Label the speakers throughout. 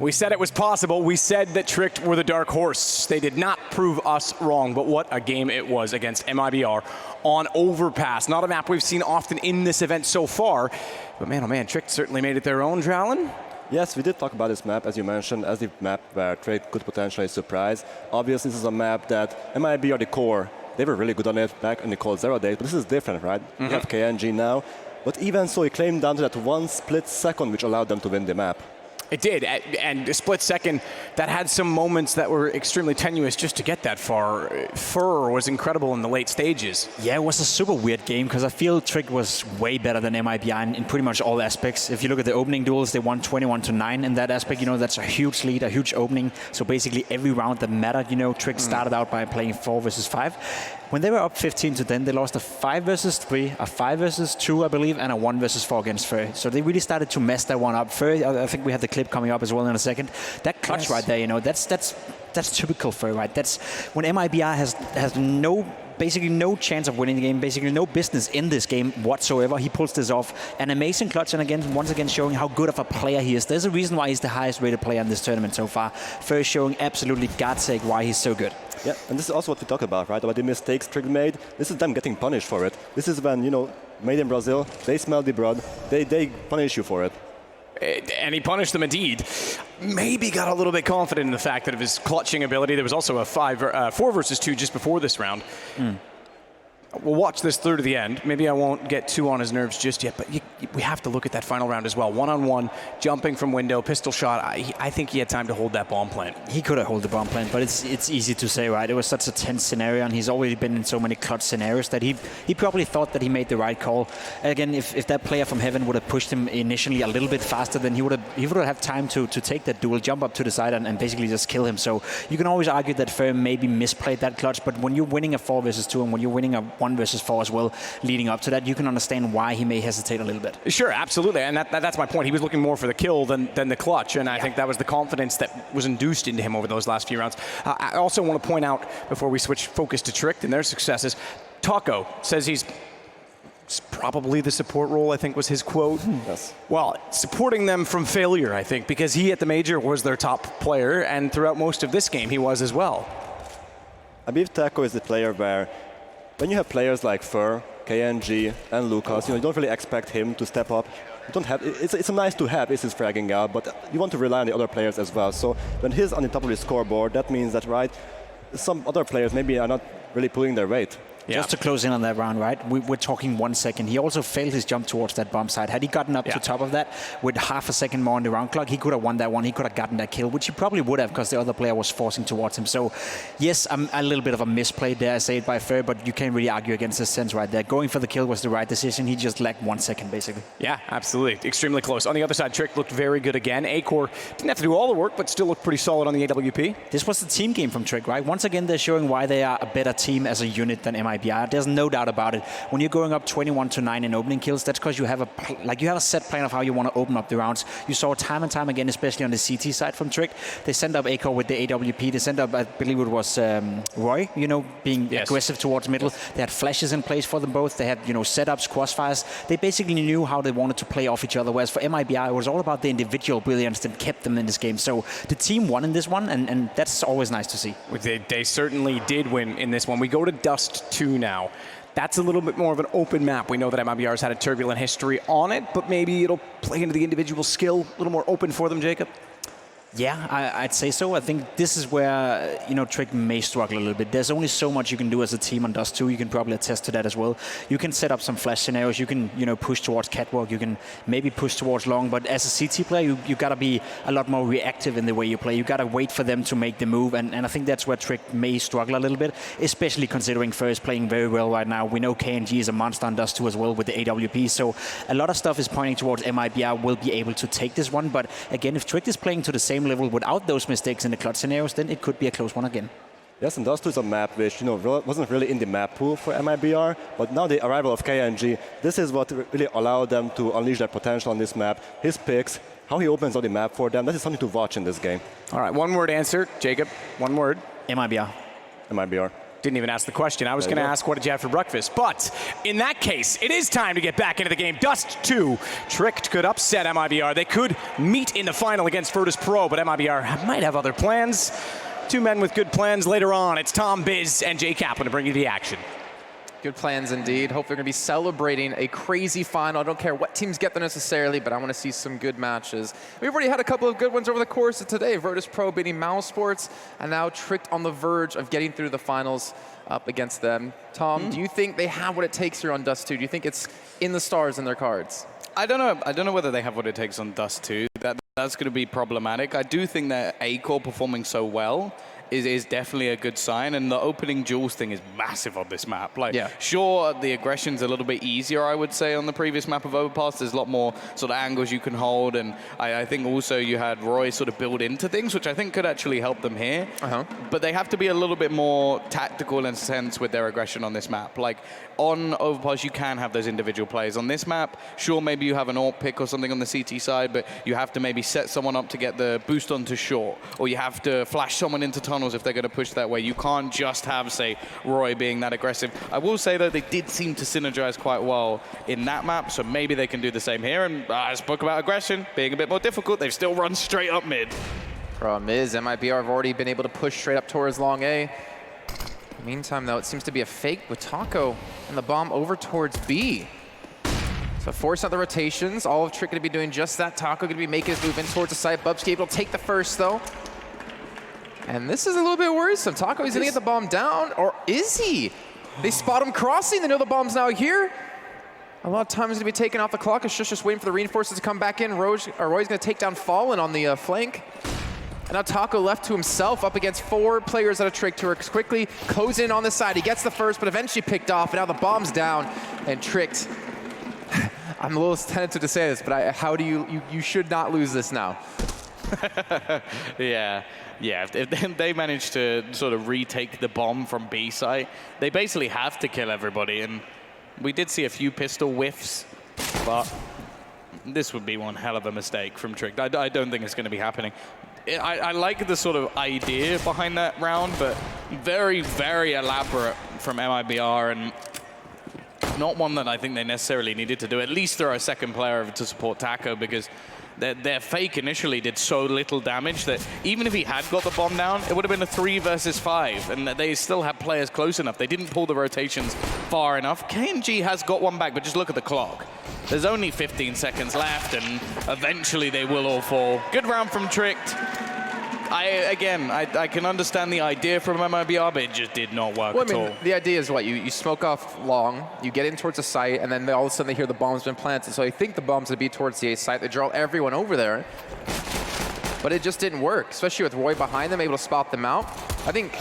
Speaker 1: We said it was possible. We said that Tricked were the dark horse. They did not prove us wrong, but what a game it was against MIBR on Overpass. Not a map we've seen often in this event so far, but man, oh man, Tricked certainly made it their own, Drowlin.
Speaker 2: Yes, we did talk about this map, as you mentioned, as the map where Tricked could potentially surprise. Obviously, this is a map that MIBR, the core, they were really good on it back in the cold 0 days, but this is different, right? We have KNG now, but even so, it came down to that one split second which allowed them to win the map.
Speaker 1: It did, and a split second that had some moments that were extremely tenuous just to get that far. Fur was incredible in the late stages.
Speaker 3: Yeah, it was a super weird game because I feel Trick was way better than MIBR in pretty much all aspects. If you look at the opening duels, they won 21-9 in that aspect. You know, that's a huge lead, a huge opening. So basically every round that mattered, you know, Trick started out by playing 4 versus 5. When they were up 15-10, they lost a 5 versus 3, a 5 versus 2, I believe, and a 1 versus 4 against Fur. So they really started to mess that one up. Fur, I think we have the clip coming up as well in a second. That clutch right there, you know, that's typical Fur, right? That's when MIBR has basically no chance of winning the game, basically no business in this game whatsoever. He pulls this off. An amazing clutch, and again, once again showing how good of a player he is. There's a reason why he's the highest rated player in this tournament so far. Fur showing absolutely God's sake why he's so good.
Speaker 2: Yeah, and this is also what we talk about, right? About the mistakes Trick made. This is them getting punished for it. This is when, you know, made in Brazil, they smell the blood, they punish you for it.
Speaker 1: And he punished them indeed. Maybe got a little bit confident in the fact that of his clutching ability. There was also a 4 versus 2 just before this round. We'll watch this through to the end. Maybe I won't get too on his nerves just yet, but we have to look at that final round as well. One-on-one, jumping from window, pistol shot. I think he had time to hold that bomb plant.
Speaker 3: He could have held the bomb plant, but it's easy to say, right? It was such a tense scenario, and he's already been in so many clutch scenarios that he probably thought that he made the right call. Again, if that player from Heaven would have pushed him initially a little bit faster, then he would have had time to take that duel, jump up to the side, and basically just kill him. So you can always argue that Firm maybe misplayed that clutch, but when you're winning a 4 versus 2 and when you're winning a 1 versus 4 as well, leading up to that, you can understand why he may hesitate a little bit.
Speaker 1: Sure, absolutely, and that's my point. He was looking more for the kill than the clutch, and I think that was the confidence that was induced into him over those last few rounds. I also want to point out, before we switch focus to Tricked and their successes, Taco says he's probably the support role, I think was his quote.
Speaker 2: Yes.
Speaker 1: Well, supporting them from failure, I think, because he at the Major was their top player, and throughout most of this game he was as well.
Speaker 2: I believe Taco is the player where, when you have players like Fur, KNG, and Lucas, you know, you don't really expect him to step up. You don't have. It's a nice to have. Is his fragging out, but you want to rely on the other players as well. So when he's on the top of the scoreboard, that means that, right, some other players maybe are not really pulling their weight.
Speaker 3: Yeah. Just to close in on that round, right? We're talking 1 second. He also failed his jump towards that bomb site. Had he gotten up to top of that with half a second more on the round clock, he could have won that one. He could have gotten that kill, which he probably would have because the other player was forcing towards him. So, yes, a little bit of a misplay there, I say it by Fur, but you can't really argue against his sense right there. Going for the kill was the right decision. He just lacked 1 second, basically.
Speaker 1: Yeah, absolutely. Extremely close. On the other side, Trick looked very good again. A-Core didn't have to do all the work, but still looked pretty solid on the AWP.
Speaker 3: This was the team game from Trick, right? Once again, they're showing why they are a better team as a unit than MIBR. There's no doubt about it. When you're going up 21-9 in opening kills, that's because you have a set plan of how you want to open up the rounds. You saw time and time again, especially on the CT side from Trick. They sent up A-Core with the AWP. They sent up, I believe it was Roy, you know, being aggressive towards middle. They had flashes in place for them both. They had, you know, setups, crossfires. They basically knew how they wanted to play off each other. Whereas for MIBR, it was all about the individual brilliance that kept them in this game. So the team won in this one, and that's always nice to see.
Speaker 1: They certainly did win in this one. We go to Dust2 now. That's a little bit more of an open map. We know that MIBR has had a turbulent history on it, but maybe it'll play into the individual skill, a little more open for them, Jacob.
Speaker 3: Yeah, I'd say so. I think this is where, you know, Trick may struggle a little bit. There's only so much you can do as a team on Dust2. You can probably attest to that as well. You can set up some flash scenarios. You can, you know, push towards catwalk. You can maybe push towards long. But as a CT player, you got to be a lot more reactive in the way you play. You got to wait for them to make the move. And I think that's where Trick may struggle a little bit, especially considering Fur is playing very well right now. We know KNG is a monster on Dust2 as well with the AWP. So a lot of stuff is pointing towards MIBR will be able to take this one. But again, if Trick is playing to the same level without those mistakes in the clutch scenarios, then it could be a close one again.
Speaker 2: Yes, and Dust2 is a map which, you know, wasn't really in the map pool for MIBR, but now the arrival of KNG, this is what really allowed them to unleash their potential on this map. His picks, how he opens out the map for them, that is something to watch in this game.
Speaker 1: All right, one word answer. Jacob, one word.
Speaker 3: MIBR.
Speaker 2: MIBR.
Speaker 1: Didn't even ask the question. I was going to ask, what did you have for breakfast? But in that case, it is time to get back into the game. Dust2, Tricked could upset MIBR. They could meet in the final against Virtus Pro, but MIBR might have other plans. Two men with good plans later on. It's Tom Biz and Jay Kaplan to bring you the action.
Speaker 4: Good plans indeed. Hope they're going to be celebrating a crazy final. I don't care what teams get there necessarily, but I want to see some good matches. We've already had a couple of good ones over the course of today. Virtus Pro beating Mousesports, and now Tricked on the verge of getting through the finals up against them. Tom, do you think they have what it takes here on Dust2? Do you think it's in the stars in their cards?
Speaker 5: I don't know. I don't know whether they have what it takes on Dust2. That's going to be problematic. I do think that A-Core performing so well is definitely a good sign, and the opening duels thing is massive on this map. Like, sure, the aggression's a little bit easier, I would say, on the previous map of Overpass. There's a lot more sort of angles you can hold, and I think also you had Roy sort of build into things, which I think could actually help them here. But they have to be a little bit more tactical in a sense with their aggression on this map. Like, on Overpass, you can have those individual plays. On this map, sure, maybe you have an AWP pick or something on the CT side, but you have to maybe set someone up to get the boost onto short, or you have to flash someone into tunnels if they're going to push that way. You can't just have, say, Roy being that aggressive. I will say, though, they did seem to synergize quite well in that map, so maybe they can do the same here. And I spoke about aggression being a bit more difficult. They've still run straight up mid.
Speaker 4: Problem is, MIBR have already been able to push straight up towards long A. In the meantime, though, it seems to be a fake with Taco and the bomb over towards B. So force out the rotations. All of Trick going to be doing just that. Taco going to be making his move in towards the site. Bubsky able to take the first, though. And this is a little bit worrisome. Taco is going to get the bomb down, or is he? They spot him crossing. They know the bomb's now here. A lot of time is going to be taken off the clock. It's just waiting for the reinforcements to come back in. Roy's going to take down Fallen on the flank. And now Taco left to himself up against 4 players out of Trick. Works quickly, goes in on the side. He gets the first, but eventually picked off. And now the bomb's down and Tricked. I'm a little tentative to say this, but how do you should not lose this now.
Speaker 5: Yeah, if they manage to sort of retake the bomb from B site, they basically have to kill everybody. And we did see a few pistol whiffs, but this would be one hell of a mistake from Trick. I don't think it's going to be happening. I like the sort of idea behind that round, but very, very elaborate from MIBR, and not one that I think they necessarily needed to do. At least throw a second player over to support Taco, because their fake initially did so little damage that even if he had got the bomb down, it would have been a 3 versus 5, and they still had players close enough. They didn't pull the rotations far enough. KNG has got one back, but just look at the clock. There's only 15 seconds left, and eventually they will all fall. Good round from Tricked. I can understand the idea from MIBR, but it just did not work at all.
Speaker 4: The idea is what? You smoke off long, you get in towards the site, and then all of a sudden they hear the bomb's been planted. So I think the bomb's going to be towards the A site. They draw everyone over there. But it just didn't work, especially with Roy behind them, able to spot them out. I think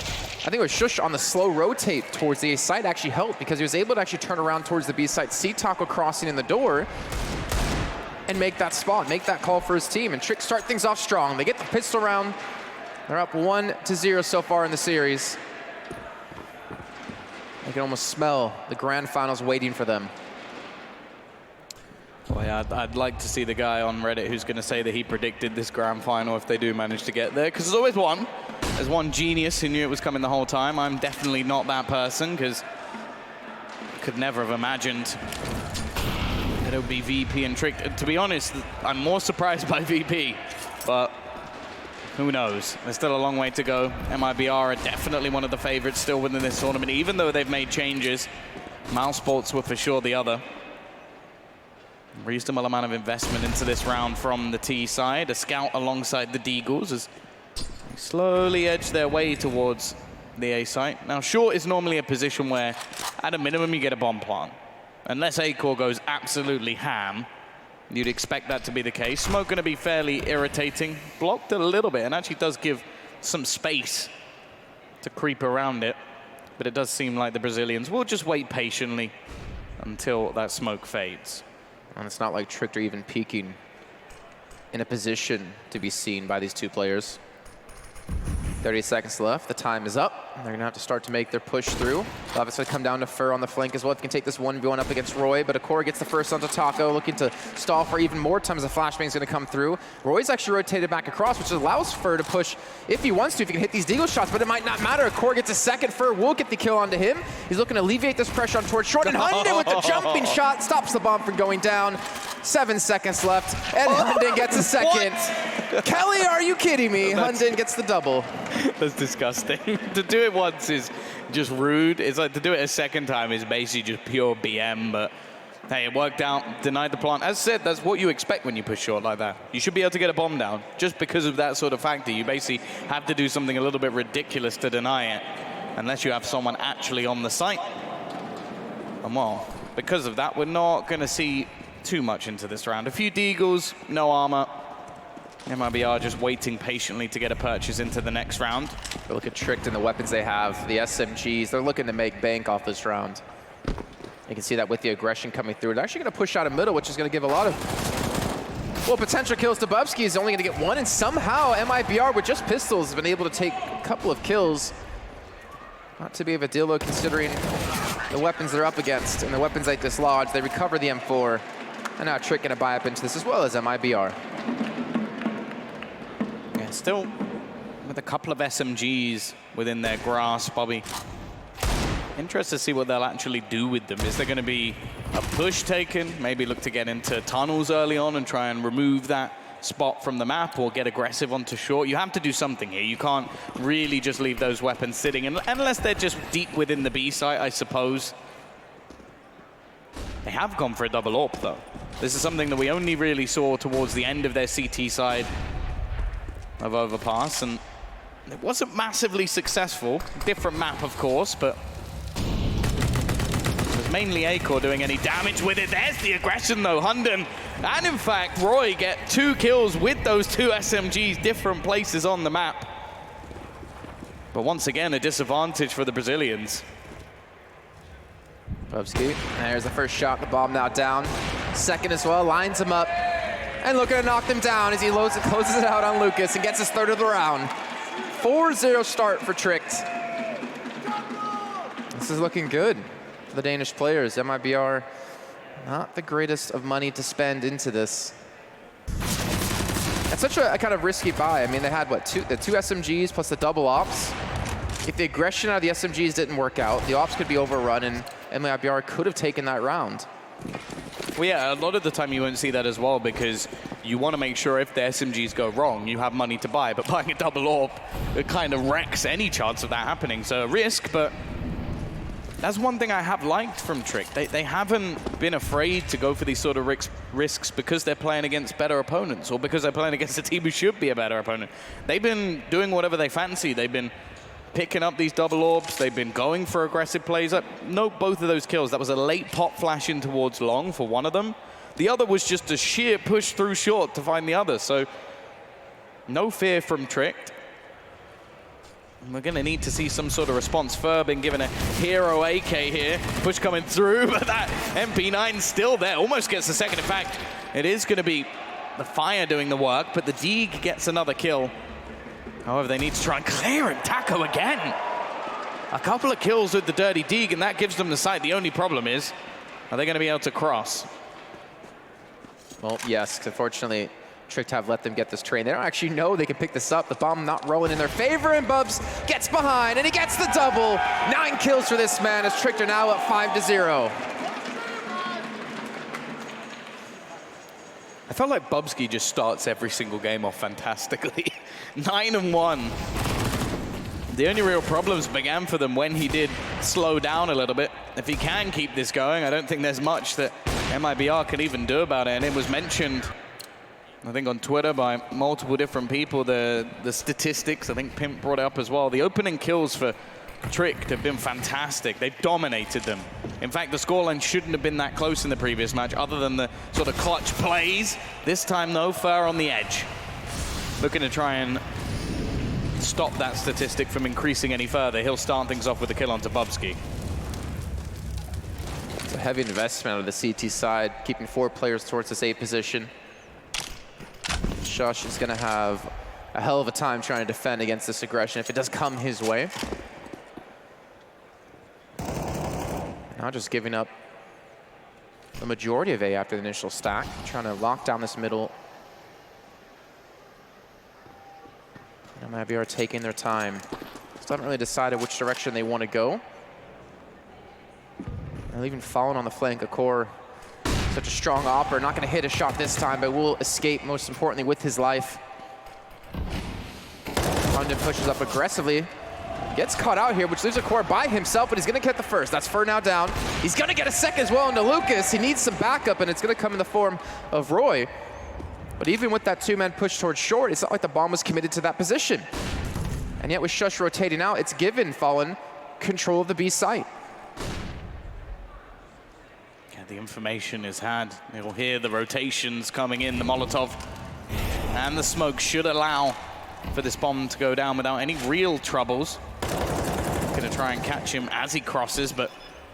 Speaker 4: it was Shush on the slow rotate towards the A site actually helped, because he was able to actually turn around towards the B site, see Taco crossing in the door, and make that spot, make that call for his team. And Trick start things off strong. They get the pistol round. They're up 1-0 so far in the series. I can almost smell the grand finals waiting for them.
Speaker 5: Boy, I'd like to see the guy on Reddit who's going to say that he predicted this grand final if they do manage to get there, because there's always one. There's one genius who knew it was coming the whole time. I'm definitely not that person, because I could never have imagined that it would be VP and Trick. To be honest, I'm more surprised by VP, but who knows? There's still a long way to go. MIBR are definitely one of the favorites still within this tournament, even though they've made changes. Mousesports were for sure the other. Reasonable amount of investment into this round from the T side. A scout alongside the Deagles as they slowly edge their way towards the A site. Now, short is normally a position where, at a minimum, you get a bomb plant. Unless A-Core goes absolutely ham, you'd expect that to be the case. Smoke going to be fairly irritating. Blocked a little bit, and actually does give some space to creep around it. But it does seem like the Brazilians will just wait patiently until that smoke fades.
Speaker 4: And it's not like Tricked are even peeking in a position to be seen by these two players. 30 seconds left. The time is up. They're going to have to start to make their push through. They'll obviously come down to Fur on the flank as well. If you can take this 1v1 up against Roy, but Akor gets the first onto Taco, looking to stall for even more time as the flashbang is going to come through. Roy's actually rotated back across, which allows Fur to push if he wants to, if he can hit these deagle shots, but it might not matter. Akor gets a second. Fur will get the kill onto him. He's looking to alleviate this pressure on towards short, and Hunden with the jumping shot stops the bomb from going down. 7 seconds left, and Hunden gets a second. Kelly, are you kidding me? Hunden gets the double.
Speaker 5: That's disgusting. To do it once is just rude. It's like to do it a second time is basically just pure BM, but hey, it worked out, denied the plant. As I said, that's what you expect when you push short like that. You should be able to get a bomb down. Just because of that sort of factor, you basically have to do something a little bit ridiculous to deny it, unless you have someone actually on the site. And well, because of that, we're not going to see too much into this round. A few deagles, no armor. MIBR just waiting patiently to get a purchase into the next round.
Speaker 4: They look at Tricked and the weapons they have, the SMGs. They're looking to make bank off this round. You can see that with the aggression coming through. They're actually going to push out a middle, which is going to give a lot of, well, potential kills to Bubsky. He's only going to get one, and somehow MIBR with just pistols has been able to take a couple of kills. Not too big of a deal, though, considering the weapons they're up against and the weapons they dislodge. They recover the M4, and now Trick going to buy up into this as well as MIBR.
Speaker 5: Yeah, still with a couple of SMGs within their grasp, Bobby. Interested to see what they'll actually do with them. Is there going to be a push taken? Maybe look to get into tunnels early on and try and remove that spot from the map, or get aggressive onto short. You have to do something here. You can't really just leave those weapons sitting, unless they're just deep within the B site, I suppose. They have gone for a double AWP, though. This is something that we only really saw towards the end of their CT side of Overpass, and it wasn't massively successful. Different map, of course, but it was mainly Akor doing any damage with it. There's the aggression, though. Hunden and, in fact, Roy get 2 kills with those 2 SMGs, different places on the map. But once again, a disadvantage for the Brazilians.
Speaker 4: Bubsky, there's the first shot. The bomb now down. Second as well, lines him up. And looking to knock them down as he closes it out on Lucas and gets his third of the round. 4-0 start for Tricked. This is looking good for the Danish players. MIBR, not the greatest of money to spend into this. It's such a kind of risky buy. I mean, they had, what, the two SMGs plus the double ops. If the aggression out of the SMGs didn't work out, the ops could be overrun, and MIBR could have taken that round.
Speaker 5: Well, yeah, a lot of the time you won't see that as well, because you want to make sure if the SMGs go wrong, you have money to buy. But buying a double AWP, it kind of wrecks any chance of that happening. So a risk, but that's one thing I have liked from Trick. They haven't been afraid to go for these sort of risks because they're playing against better opponents, or because they're playing against a team who should be a better opponent. They've been doing whatever they fancy. They've been picking up these double AWPs. They've been going for aggressive plays. Note both of those kills. That was a late pop flash in towards long for one of them. The other was just a sheer push through short to find the other. So no fear from Tricked. We're going to need to see some sort of response. Fur been given a hero AK here. Push coming through, but that MP9 still there. Almost gets the second. In fact, it is going to be the Fire doing the work, but the Deeg gets another kill. However, they need to try and clear him. Taco again. A couple of kills with the Dirty Deeg, and that gives them the sight. The only problem is, are they going to be able to cross?
Speaker 4: Well, yes, unfortunately, Tricked have let them get this train. They don't actually know they can pick this up. The bomb not rolling in their favor, and Bubs gets behind, and he gets the double. 9 kills for this man, as Tricked are now up 5-0.
Speaker 5: I felt like Bubsky just starts every single game off fantastically. 9-1. The only real problems began for them when he did slow down a little bit. If he can keep this going, I don't think there's much that MIBR can even do about it. And it was mentioned, I think, on Twitter by multiple different people, the statistics. I think Pimp brought it up as well. The opening kills for Tricked have been fantastic. They've dominated them. In fact, the scoreline shouldn't have been that close in the previous match, other than the sort of clutch plays. This time, though, Fur on the edge. Looking to try and stop that statistic from increasing any further. He'll start things off with a kill onto Bubsky.
Speaker 4: It's a heavy investment on the CT side, keeping 4 players towards this A position. Shush is going to have a hell of a time trying to defend against this aggression if it does come his way. Now just giving up the majority of A after the initial stack, trying to lock down this middle. MIBR taking their time. Still haven't really decided which direction they want to go. And even following on the flank, Akor, such a strong opper, not going to hit a shot this time, but will escape, most importantly, with his life. London pushes up aggressively. Gets caught out here, which leaves Akor by himself, but he's going to get the first. That's Fur now down. He's going to get a second as well into Lucas. He needs some backup, and it's going to come in the form of Roy. But even with that two-man push towards short, it's not like the bomb was committed to that position. And yet with Shush rotating out, it's given Fallen control of the B site.
Speaker 5: Yeah, the information is had. You'll hear the rotations coming in, the Molotov and the smoke should allow for this bomb to go down without any real troubles. Gonna try and catch him as he crosses, but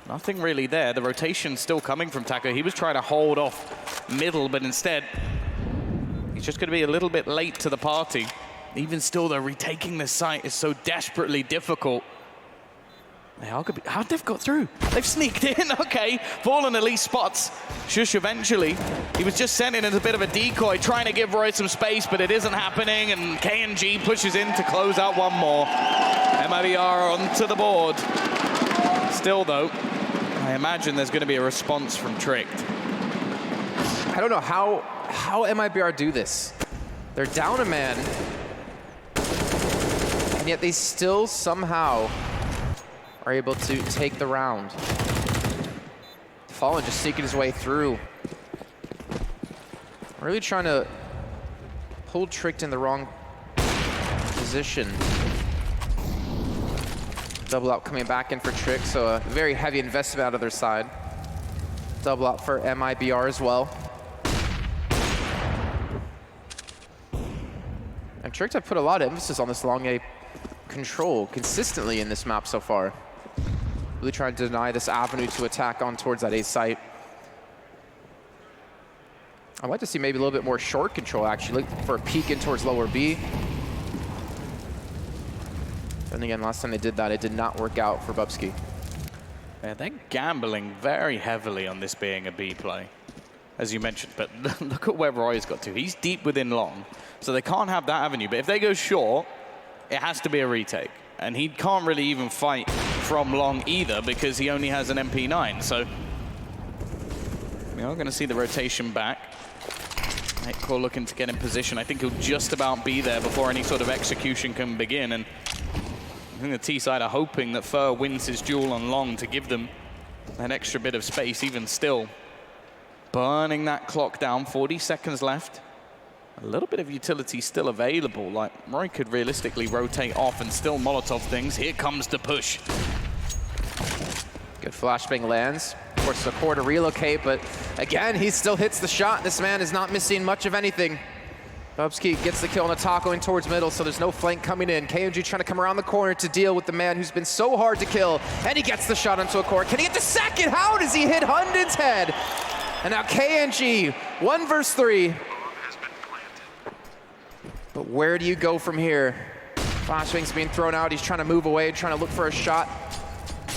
Speaker 5: nothing really there. The rotation's still coming from Taco. He was trying to hold off middle, but instead, he's just gonna be a little bit late to the party. Even still, though, retaking this site is so desperately difficult. How'd they've got through? They've sneaked in, okay. Fallen at least spots Shush eventually. He was just sent in as a bit of a decoy, trying to give Roy some space, but it isn't happening, and KNG pushes in to close out one more. MIBR onto the board. Still, though, I imagine there's going to be a response from Tricked.
Speaker 4: I don't know how MIBR do this. They're down a man, and yet they still somehow are able to take the round. Fallen just sneaking his way through. Really trying to pull Tricked in the wrong position. Double out coming back in for Trick, so a very heavy investment out of their side. Double out for MIBR as well. And Tricked have put a lot of emphasis on this long A control consistently in this map so far. Really trying to deny this avenue to attack on towards that A site. I'd like to see maybe a little bit more short control, actually, for a peek in towards lower B. And again, last time they did that, it did not work out for Bubsky.
Speaker 5: Yeah, they're gambling very heavily on this being a B play, as you mentioned. But look at where Roy's got to. He's deep within long, so they can't have that avenue. But if they go short, it has to be a retake. And he can't really even fight from long either because he only has an MP9. So we are going to see the rotation back. Nightcore looking to get in position. I think he'll just about be there before any sort of execution can begin. And I think the T side are hoping that Fur wins his duel on long to give them an extra bit of space, even still. Burning that clock down, 40 seconds left. A little bit of utility still available. Like, Roy could realistically rotate off and still Molotov things. Here comes the push.
Speaker 4: Good flashbang lands. Of course, Akor to relocate, but again, he still hits the shot. This man is not missing much of anything. Bubsky gets the kill on a taco in towards middle, so there's no flank coming in. KNG trying to come around the corner to deal with the man who's been so hard to kill, and he gets the shot onto Akor. Can he get the second? How does he hit Hundon's head? And now KNG, 1 versus 3. But where do you go from here? Flashbang's being thrown out. He's trying to move away, trying to look for a shot.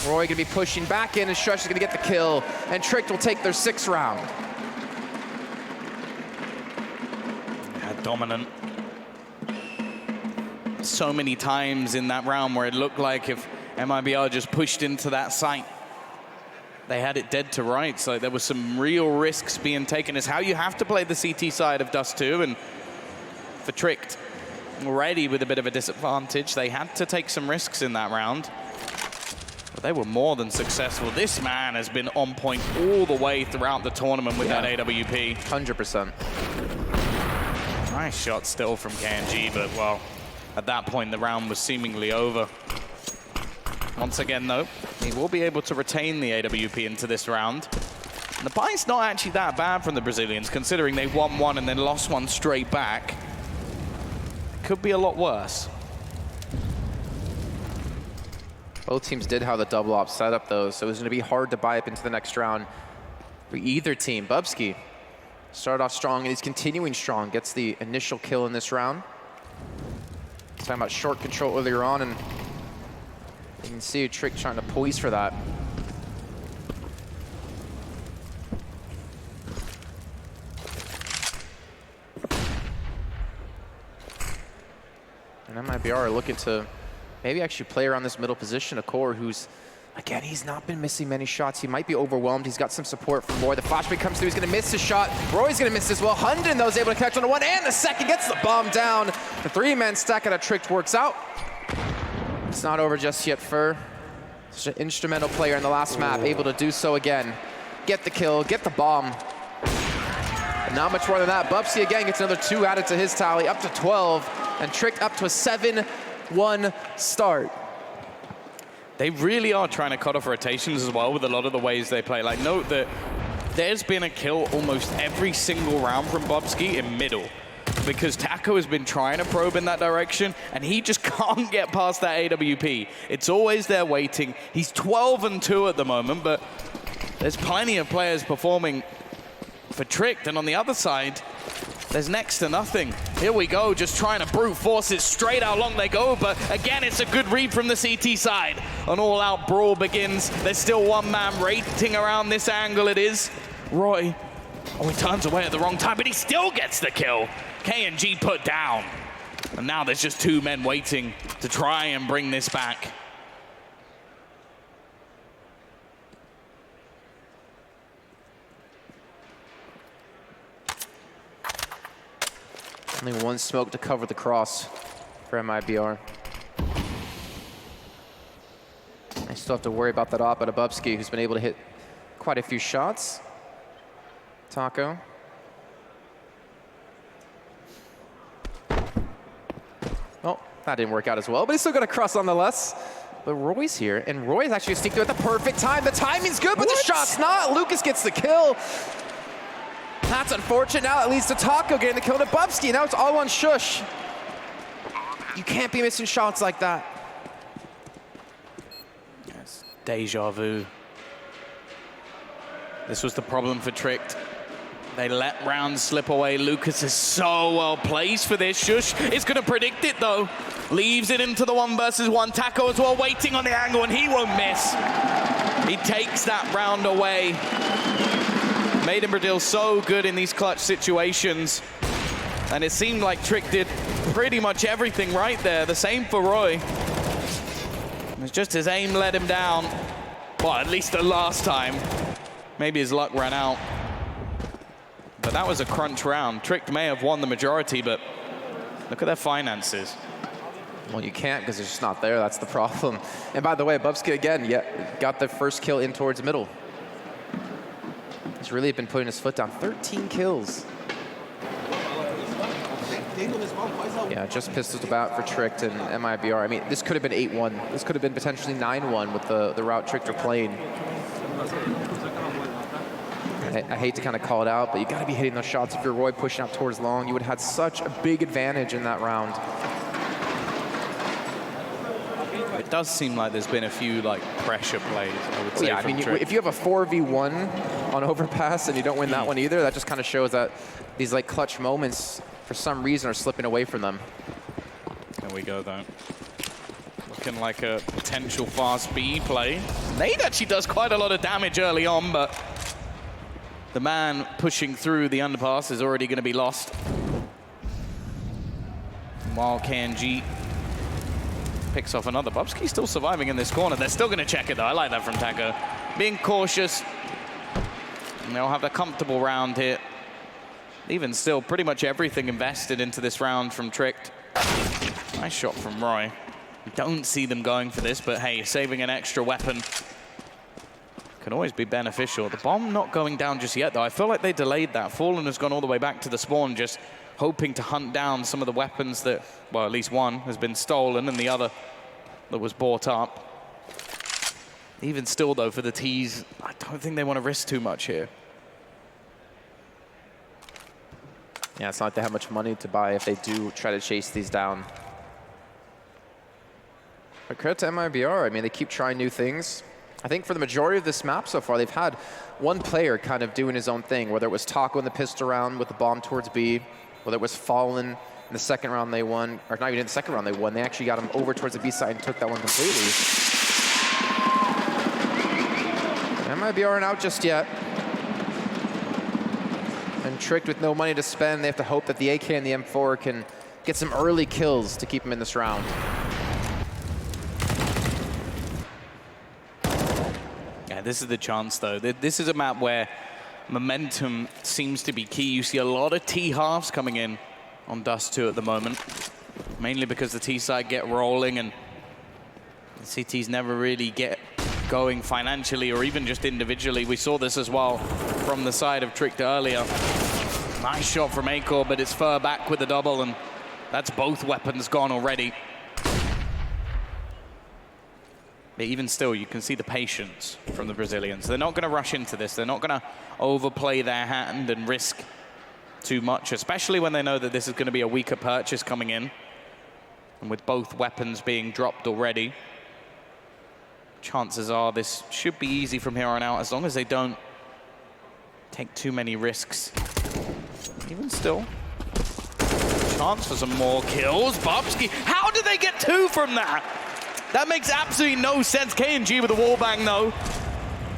Speaker 4: Roy gonna be pushing back in, and Shush is gonna get the kill. And Tricked will take their 6th round.
Speaker 5: Yeah, dominant. So many times in that round where it looked like if MIBR just pushed into that site, they had it dead to rights. Like there was some real risks being taken. It's how you have to play the CT side of Dust2, and for Tricked, already with a bit of a disadvantage, they had to take some risks in that round. But they were more than successful. This man has been on point all the way throughout the tournament with that AWP.
Speaker 4: 100%.
Speaker 5: Nice shot still from KNG, but well, at that point the round was seemingly over. Once again though, he will be able to retain the AWP into this round. And the buy's not actually that bad from the Brazilians, considering they won one and then lost one straight back. Could be a lot worse.
Speaker 4: Both teams did have the double op setup though, so it was gonna be hard to buy up into the next round for either team. Bubsky started off strong and he's continuing strong, gets the initial kill in this round. Talking about short control earlier on, and you can see Trick trying to poise for that. And MIBR are looking to maybe actually play around this middle position. Akor, who's, again, he's not been missing many shots. He might be overwhelmed. He's got some support from Roy. The flashback comes through. He's going to miss his shot. Roy's going to miss as well. Hunden, though, is able to catch on the one and the second. Gets the bomb down. The three-man stack out of Tricked works out. It's not over just yet, Fur. Such an instrumental player in the last map, able to do so again. Get the kill, get the bomb. And not much more than that. Bubsy again gets another 2 added to his tally, up to 12. And Tricked up to a 7-1 start.
Speaker 5: They really are trying to cut off rotations as well with a lot of the ways they play. Like, note that there's been a kill almost every single round from Bubsky in middle, because Taco has been trying to probe in that direction, and he just can't get past that AWP. It's always there waiting. He's 12-2 at the moment, but there's plenty of players performing for Tricked, and on the other side, there's next to nothing. Here we go, just trying to brute force it. Straight out long they go, but again, it's a good read from the CT side. An all-out brawl begins. There's still one man rating around this angle. It is Roy. Oh, he turns away at the wrong time, but he still gets the kill. KNG put down. And now there's just 2 men waiting to try and bring this back.
Speaker 4: Only 1 smoke to cover the cross for MIBR. I still have to worry about that op at Abubsky, who's been able to hit quite a few shots. Taco. Oh, that didn't work out as well, but he's still got a cross nonetheless. But Roy's here, and Roy's actually sneaked through at the perfect time. The timing's good, but the shot's not. Lucas gets the kill. That's unfortunate. Now it leads to Taco getting the kill to Bubsky. Now it's all on Shush. You can't be missing shots like that.
Speaker 5: Yes, deja vu. This was the problem for Tricked. They let rounds slip away. Lucas is so well placed for this. Shush is going to predict it, though. Leaves it into the 1 versus 1. Taco as well, waiting on the angle, and he won't miss. He takes that round away. Made in Brazil so good in these clutch situations. And it seemed like Trick did pretty much everything right there. The same for Roy. It's just his aim let him down. Well, at least the last time. Maybe his luck ran out. But that was a crunch round. Trick may have won the majority, but look at their finances.
Speaker 4: Well, you can't because it's just not there. That's the problem. And by the way, Bubsky again, got the first kill in towards middle. He's really been putting his foot down. 13 kills. Yeah, just pistols about for Tricked and MIBR. I mean, this could have been 8-1. This could have been potentially 9-1 with the route Tricked are playing. I hate to kind of call it out, but you got to be hitting those shots. If you're Roy pushing up towards long, you would have had such a big advantage in that round.
Speaker 5: It does seem like there's been a few like pressure plays, I would say.
Speaker 4: Yeah, I mean, if you have a 4v1 on overpass and you don't win that one either, that just kind of shows that these like clutch moments, for some reason, are slipping away from them.
Speaker 5: There we go, though. Looking like a potential fast B play. Nade actually does quite a lot of damage early on, but the man pushing through the underpass is already going to be lost. While KNG picks off another. Bubsky still surviving in this corner. They're still going to check it, though. I like that from Taco. Being cautious. And they'll have a comfortable round here. Even still, pretty much everything invested into this round from Tricked. Nice shot from Roy. We don't see them going for this, but hey, saving an extra weapon can always be beneficial. The bomb not going down just yet, though. I feel like they delayed that. Fallen has gone all the way back to the spawn, just hoping to hunt down some of the weapons that, well, at least one has been stolen and the other that was bought up. Even still, though, for the T's, I don't think they want to risk too much here.
Speaker 4: Yeah, it's not like they have much money to buy if they do try to chase these down. But credit to MIBR, I mean, they keep trying new things. I think for the majority of this map so far, they've had one player kind of doing his own thing, whether it was Taco in the pistol round with the bomb towards B, whether it was Fallen In the second round they won, or not even in the second round they won. They actually got him over towards the B side and took that one completely. MIBR aren't out just yet. And Tricked with no money to spend, they have to hope that the AK and the M4 can get some early kills to keep him in this round.
Speaker 5: Yeah, this is the chance, though. This is a map where momentum seems to be key. You see a lot of T-halves coming in on Dust2 at the moment, mainly because the T side get rolling and the CTs never really get going financially or even just individually. We saw this as well from the side of Tricked earlier. Nice shot from Acor, but it's fur back with the double, and that's both weapons gone already. But even still, you can see the patience from the Brazilians. They're not going to rush into this. They're not going to overplay their hand and risk too much, especially when they know that this is going to be a weaker purchase coming in. And with both weapons being dropped already, chances are this should be easy from here on out, as long as they don't take too many risks. Even still, chance for some more kills. Bubsky, how did they get 2 from that? That makes absolutely no sense. KNG with a wallbang, though.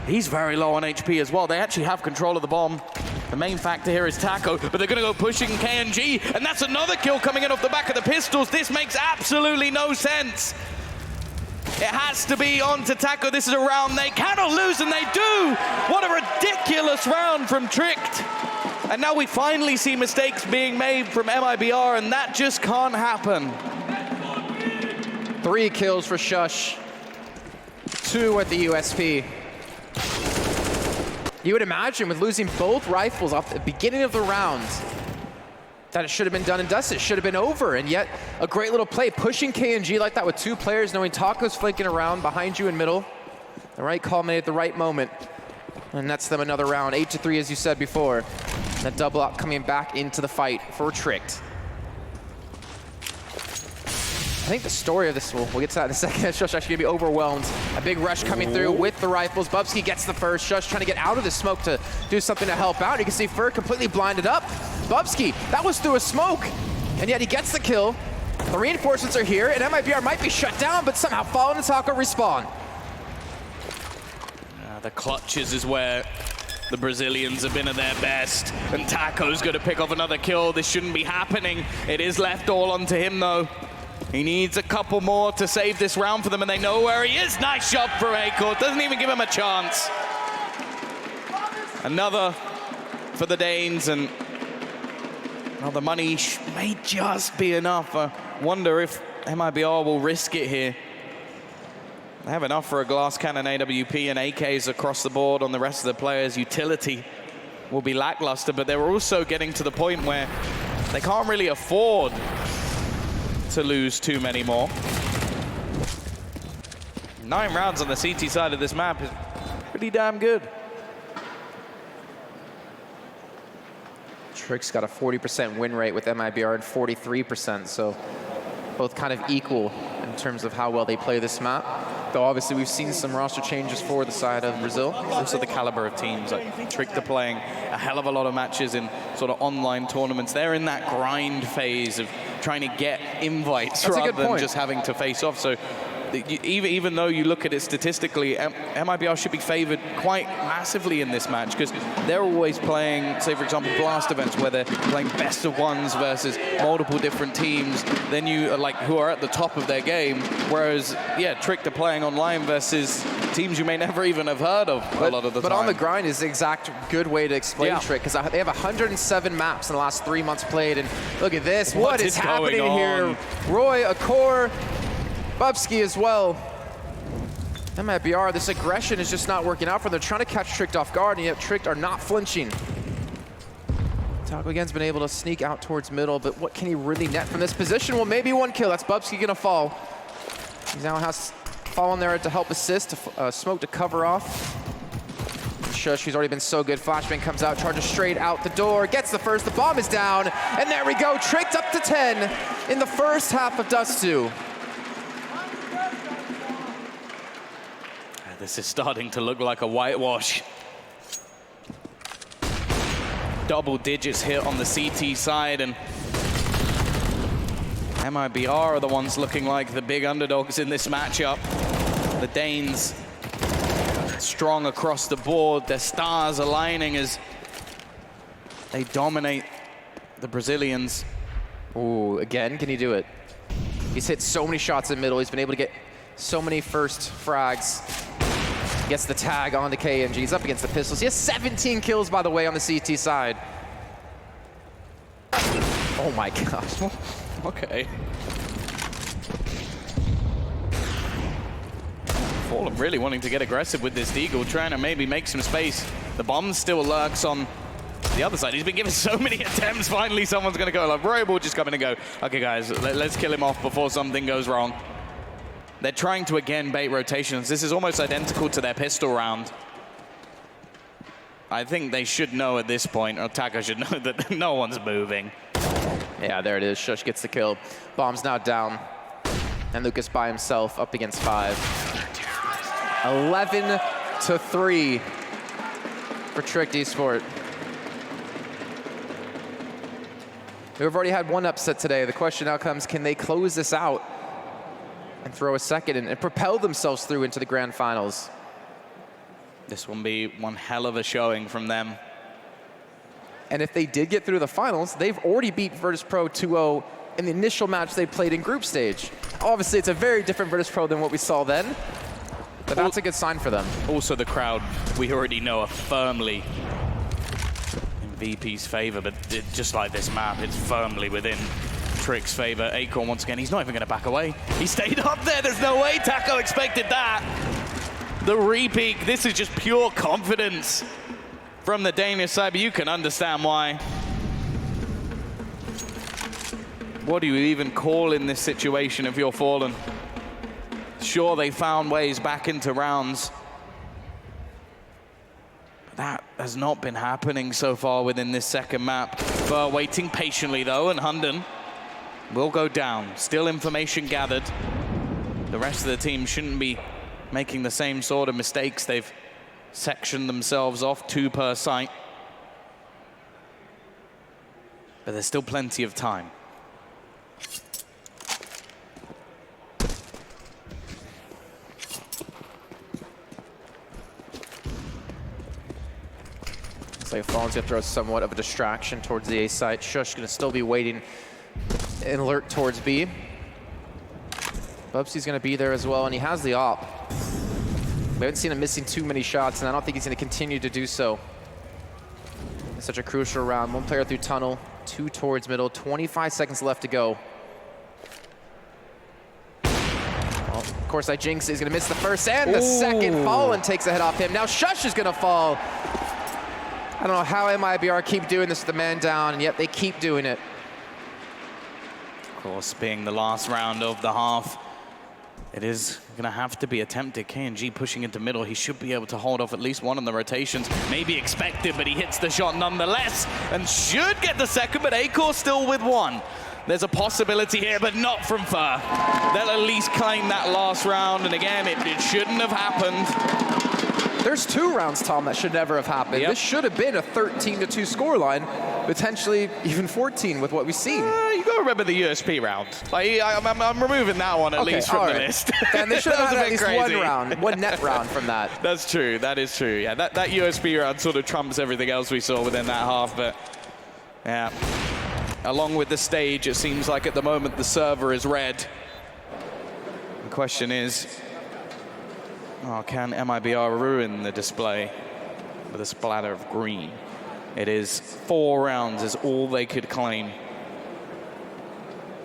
Speaker 5: He's very low on HP as well. They actually have control of the bomb. The main factor here is Taco, but they're going to go pushing KNG, and that's another kill coming in off the back of the pistols. This makes absolutely no sense. It has to be on to Taco. This is a round they cannot lose, and they do. What a ridiculous round from Tricked. And now we finally see mistakes being made from MIBR, and that just can't happen.
Speaker 4: 3 kills for Shush, 2 at the USP. You would imagine with losing both rifles off the beginning of the round that it should have been done and dusted. It should have been over, and yet a great little play. Pushing KNG like that with 2 players, knowing Taco's flanking around behind you in middle. The right call made at the right moment. And nets them another round, 8-3 as you said before. And that double up coming back into the fight for Tricked. I think the story of this, we'll get to that in a second. Shush actually gonna be overwhelmed. A big rush coming through with the rifles. Bubsky gets the first. Shush trying to get out of the smoke to do something to help out. You can see Fur completely blinded up. Bubsky, that was through a smoke, and yet he gets the kill. The reinforcements are here, and MIBR might be shut down, but somehow Fallen and Taco respawn.
Speaker 5: The clutches is where the Brazilians have been at their best, and Taco's going to pick off another kill. This shouldn't be happening. It is left all onto him, though. He needs a couple more to save this round for them, and they know where he is. Nice shot for Acor. Doesn't even give him a chance. Another for the Danes, and well, the money may just be enough. I wonder if MIBR will risk it here. They have enough for a glass cannon AWP and AKs across the board on the rest of the players. Utility will be lackluster, but they're also getting to the point where they can't really afford to lose too many more. 9 rounds on the CT side of this map is pretty damn good.
Speaker 4: Trick's got a 40% win rate with MIBR and 43%, so both kind of equal in terms of how well they play this map. Though obviously we've seen some roster changes for the side of Brazil.
Speaker 5: Also the caliber of teams. Like Tricked are playing a hell of a lot of matches in sort of online tournaments. They're in that grind phase of trying to get invites rather than just having to face off. So even though you look at it statistically, MIBR should be favored quite massively in this match, because they're always playing, say for example, blast events where they're playing best of ones versus multiple different teams. Then you are like who are at the top of their game, whereas yeah, Tricked are playing online versus teams you may never even have heard of a lot of the time.
Speaker 4: But on the grind is the exact good way to explain Tricked, because they have 107 maps in the last 3 months played, and look at this. What is happening here? Roy, Acor, Bubsky as well. MIBR, this aggression is just not working out for them. They're trying to catch Tricked off guard, and yet Tricked are not flinching. Taco again's been able to sneak out towards middle, but what can he really net from this position? Well, maybe 1 kill. That's Bubsky gonna fall. He now has Fallen there to help assist, smoke to cover off. Shush, he's already been so good. Flashbang comes out, charges straight out the door, gets the first, the bomb is down, and there we go. Tricked up to 10 in the first half of Dust2.
Speaker 5: This is starting to look like a whitewash. Double digits here on the CT side, and MIBR are the ones looking like the big underdogs in this matchup. The Danes strong across the board. Their stars aligning as they dominate the Brazilians.
Speaker 4: Ooh, again, can he do it? He's hit so many shots in middle. He's been able to get so many first frags. Gets the tag on the KNG. He's up against the pistols. He has 17 kills, by the way, on the CT side. Oh my gosh.
Speaker 5: Okay. Fallen really wanting to get aggressive with this Deagle, trying to maybe make some space. The bomb still lurks on the other side. He's been given so many attempts. Finally, someone's going to go. Like, Robo will just come in and go, okay, guys, let's kill him off before something goes wrong. They're trying to, again, bait rotations. This is almost identical to their pistol round. I think they should know at this point, or Taco should know, that no one's moving.
Speaker 4: Yeah, there it is. Shush gets the kill. Bomb's now down. And Lucas by himself up against 5. 11-3 for Tricked Esport. We've already had one upset today. The question now comes, can they close this out and throw a second and propel themselves through into the grand finals?
Speaker 5: This will be one hell of a showing from them.
Speaker 4: And if they did get through the finals, they've already beat Virtus.pro 2-0 in the initial match they played in group stage. Obviously, it's a very different Virtus.pro than what we saw then, but that's a good sign for them.
Speaker 5: Also, the crowd, we already know, are firmly in VP's favor, but just like this map, it's firmly within Trick's favor. Acorn, once again, he's not even going to back away. He stayed up there. There's no way Taco expected that. The repeat, this is just pure confidence from the Danish side, but you can understand why. What do you even call in this situation if you're Fallen? Sure, they found ways back into rounds. But that has not been happening so far within this second map. Burr waiting patiently though, and Hunden will go down. Still information gathered. The rest of the team shouldn't be making the same sort of mistakes. They've sectioned themselves off, 2 per site. But there's still plenty of time.
Speaker 4: Looks like Fallen's gonna throw somewhat of a distraction towards the A site. Shush gonna still be waiting and alert towards B. Bubsy's gonna be there as well, and he has the op. We haven't seen him missing too many shots, and I don't think he's gonna continue to do so. It's such a crucial round. 1 player through tunnel, 2 towards middle, 25 seconds left to go. Well, of course, I jinx it. He's gonna miss the first and the second. Fallen takes a head off him. Now Shush is gonna fall. I don't know how MIBR keep doing this with the man down, and yet they keep doing it.
Speaker 5: Of course, being the last round of the half, it is going to have to be attempted. KNG pushing into middle. He should be able to hold off at least one of the rotations. Maybe expected, but he hits the shot nonetheless and should get the second, but Acor still with 1. There's a possibility here, but not from Fur. They'll at least claim that last round, and again, it shouldn't have happened.
Speaker 4: There's 2 rounds, Tom, that should never have happened.
Speaker 5: Yep.
Speaker 4: This should have been a 13-2 scoreline, potentially even 14 with what we've seen.
Speaker 5: You got to remember the USP round. Like, I'm removing that one at least from the list.
Speaker 4: And they should have had at least
Speaker 5: crazy.
Speaker 4: 1 round, 1 net round from that.
Speaker 5: That's true. That is true. Yeah, that USP round sort of trumps everything else we saw within that half. But yeah, along with the stage, it seems like at the moment the server is red. The question is, can MIBR ruin the display with a splatter of green? It is 4 rounds is all they could claim.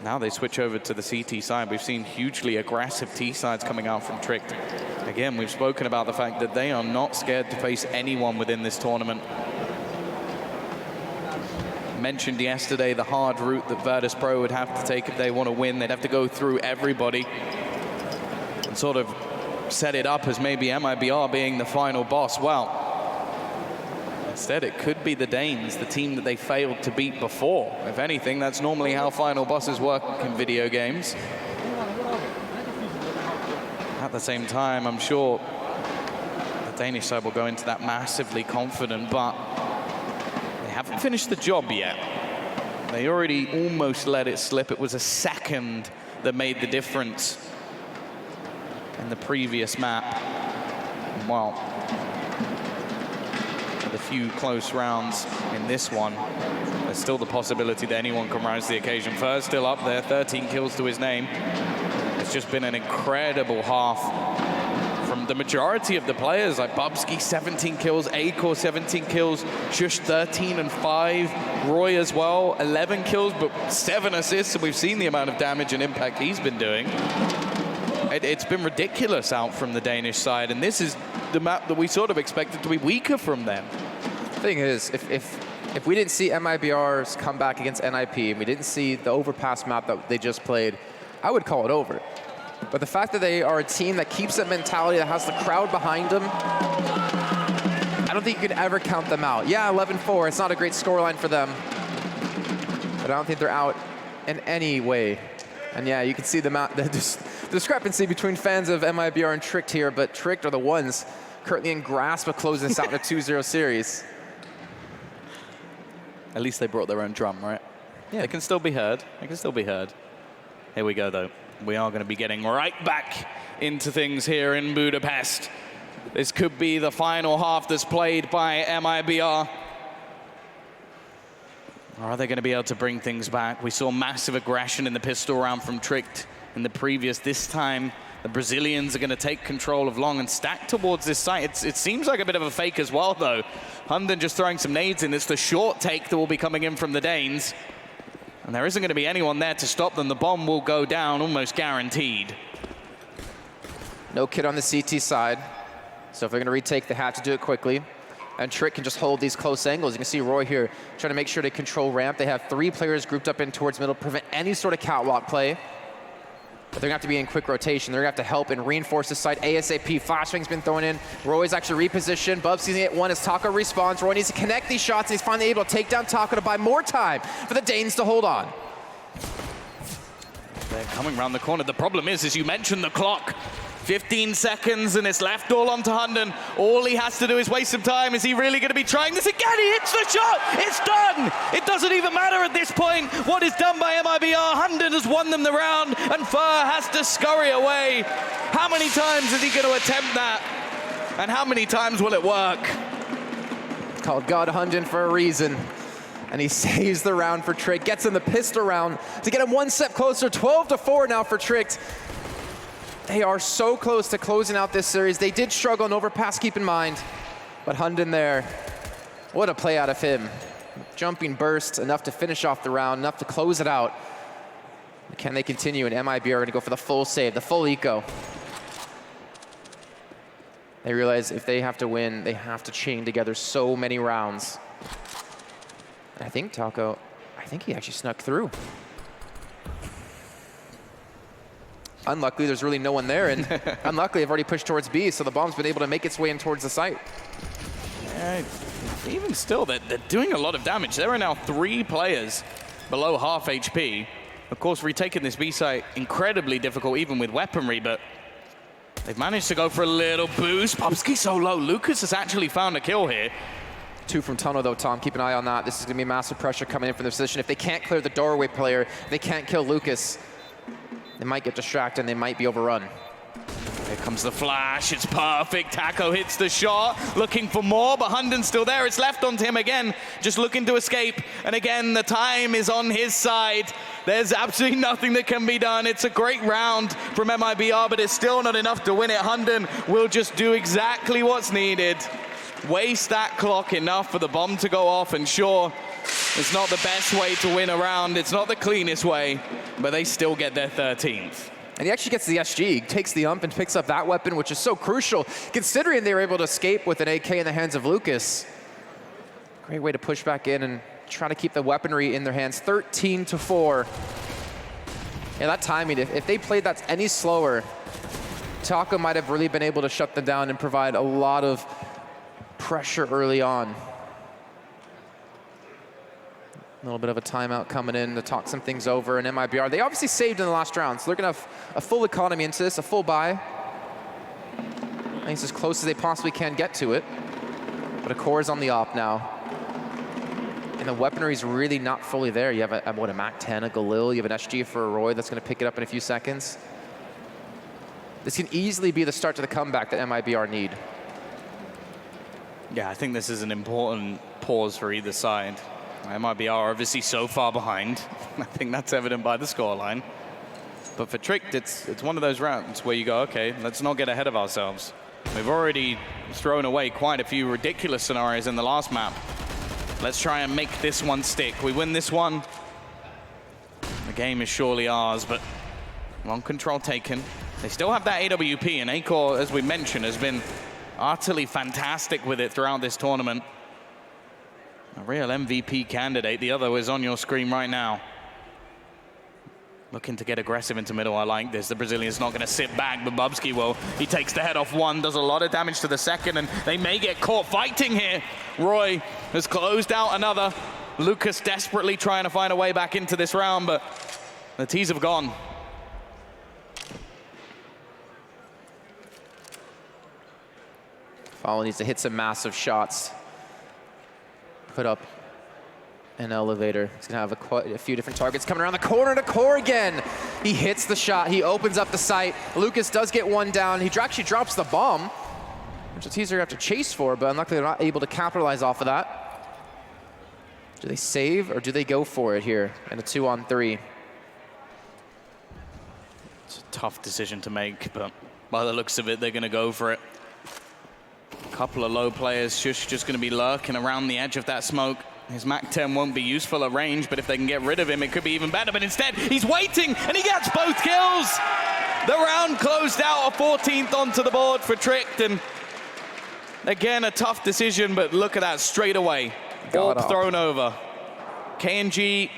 Speaker 5: Now they switch over to the CT side. We've seen hugely aggressive T sides coming out from Tricked. Again, we've spoken about the fact that they are not scared to face anyone within this tournament. Mentioned yesterday the hard route that Virtus.pro would have to take if they want to win. They'd have to go through everybody and sort of set it up as maybe MIBR being the final boss. Well, instead it could be the Danes, the team that they failed to beat before. If anything, that's normally how final bosses work in video games. At the same time, I'm sure the Danish side will go into that massively confident, but they haven't finished the job yet. They already almost let it slip. It was a second that made the difference in the previous map. Well, with a few close rounds in this one, there's still the possibility that anyone can rise to the occasion. First, still up there, 13 kills to his name. It's just been an incredible half from the majority of the players, like Bubsky, 17 kills, Acor, 17 kills, Shush, 13 and 5, Roy as well, 11 kills, but 7 assists, and we've seen the amount of damage and impact he's been doing. It's been ridiculous out from the Danish side, and this is the map that we sort of expected to be weaker from them.
Speaker 4: The thing is, if we didn't see MIBR's comeback against NIP, and we didn't see the overpass map that they just played, I would call it over. But the fact that they are a team that keeps that mentality, that has the crowd behind them, I don't think you can ever count them out. Yeah, 11-4, it's not a great scoreline for them, but I don't think they're out in any way. And yeah, you can see the discrepancy between fans of MIBR and Tricked here, but Tricked are the ones currently in grasp of closing this out in a 2-0 series.
Speaker 5: At least they brought their own drum, right? Yeah. They can still be heard. They can still be heard. Here we go, though. We are going to be getting right back into things here in Budapest. This could be the final half that's played by MIBR. Or are they going to be able to bring things back? We saw massive aggression in the pistol round from Tricked in the previous. This time, the Brazilians are going to take control of long and stack towards this site. It seems like a bit of a fake as well, though. Hunden just throwing some nades in. It's the short take that will be coming in from the Danes. And there isn't going to be anyone there to stop them. The bomb will go down, almost guaranteed.
Speaker 4: No kid on the CT side. So if they're going to retake, they have to do it quickly. And Trick can just hold these close angles. You can see Roy here trying to make sure to control ramp. They have 3 players grouped up in towards middle, prevent any sort of catwalk play. But they're going to have to be in quick rotation. They're going to have to help and reinforce this site ASAP. Flashbang's been thrown in. Roy's actually repositioned. Bubsy's going to get one as Taco respawns. Roy needs to connect these shots, and he's finally able to take down Taco to buy more time for the Danes to hold on.
Speaker 5: They're coming around the corner. The problem is, as you mentioned, the clock. 15 seconds, and it's left all onto Hunden. All he has to do is waste some time. Is he really going to be trying this again? He hits the shot! It's done! It doesn't even matter at this point what is done by MIBR. Hunden has won them the round, and Fur has to scurry away. How many times is he going to attempt that? And how many times will it work?
Speaker 4: It's called God Hunden for a reason. And he saves the round for Trick, gets in the pistol round to get him one step closer. 12-4 now for Trick. They are so close to closing out this series. They did struggle in overpass, keep in mind. But Hunden there, what a play out of him. Jumping burst, enough to finish off the round, enough to close it out. Can they continue? And MIBR are going to go for the full save, the full eco. They realize if they have to win, they have to chain together so many rounds. I think Taco, he actually snuck through. Unluckily, there's really no one there, and unluckily, they've already pushed towards B, so the bomb's been able to make its way in towards the site.
Speaker 5: Yeah, even still, they're doing a lot of damage. There are now 3 players below half HP. Of course, retaking this B site, incredibly difficult, even with weaponry, but they've managed to go for a little boost. Bubsky so low. Lucas has actually found a kill here.
Speaker 4: 2 from Tunnel, though, Tom. Keep an eye on that. This is going to be massive pressure coming in from their position. If they can't clear the doorway player, they can't kill Lucas, they might get distracted and they might be overrun.
Speaker 5: Here comes the flash. It's perfect. Taco hits the shot, looking for more, but Hunden's still there. It's left onto him again, just looking to escape. And again, the time is on his side. There's absolutely nothing that can be done. It's a great round from MIBR, but it's still not enough to win it. Hunden will just do exactly what's needed. Waste that clock enough for the bomb to go off, and sure, it's not the best way to win a round. It's not the cleanest way, but they still get their 13th.
Speaker 4: And he actually gets the SG, takes the ump and picks up that weapon, which is so crucial, considering they were able to escape with an AK in the hands of Lucas. Great way to push back in and try to keep the weaponry in their hands. 13-4. Yeah, that timing, if they played that any slower, Taco might have really been able to shut them down and provide a lot of pressure early on. A little bit of a timeout coming in to talk some things over, and MIBR, they obviously saved in the last round, so they're going to have a full economy into this, a full buy. I think it's as close as they possibly can get to it. But a core is on the op now. And the weaponry's really not fully there. You have a MAC-10, a Galil, you have an SG for a Roy that's going to pick it up in a few seconds. This can easily be the start to the comeback that MIBR need.
Speaker 5: Yeah, I think this is an important pause for either side. MIBR are obviously so far behind. I think that's evident by the scoreline. But for Tricked, it's one of those rounds where you go, okay, let's not get ahead of ourselves. We've already thrown away quite a few ridiculous scenarios in the last map. Let's try and make this one stick. We win this one, the game is surely ours, but wrong control taken. They still have that AWP, and Acor, as we mentioned, has been utterly fantastic with it throughout this tournament. A real MVP candidate. The other is on your screen right now. Looking to get aggressive into middle. I like this. The Brazilian's not going to sit back, but Bubsky will. He takes the head off one, does a lot of damage to the second, and they may get caught fighting here. Roy has closed out another. Lucas desperately trying to find a way back into this round, but the T's have gone.
Speaker 4: Follow needs to hit some massive shots. Put up an elevator. He's gonna have a few different targets coming around the corner to Core again. He hits the shot, he opens up the site. Lucas does get one down. He actually drops the bomb, which the T's are gonna have to chase for, but unluckily they're not able to capitalize off of that. Do they save or do they go for it here in a 2-on-3?
Speaker 5: It's a tough decision to make, but by the looks of it, they're gonna go for it. A couple of low players just going to be lurking around the edge of that smoke. His MAC-10 won't be useful at range, but if they can get rid of him, it could be even better. But instead, he's waiting, and he gets both kills. The round closed out, a 14th onto the board for Tricked, and again, a tough decision, but look at that straight away. All thrown over. KNG,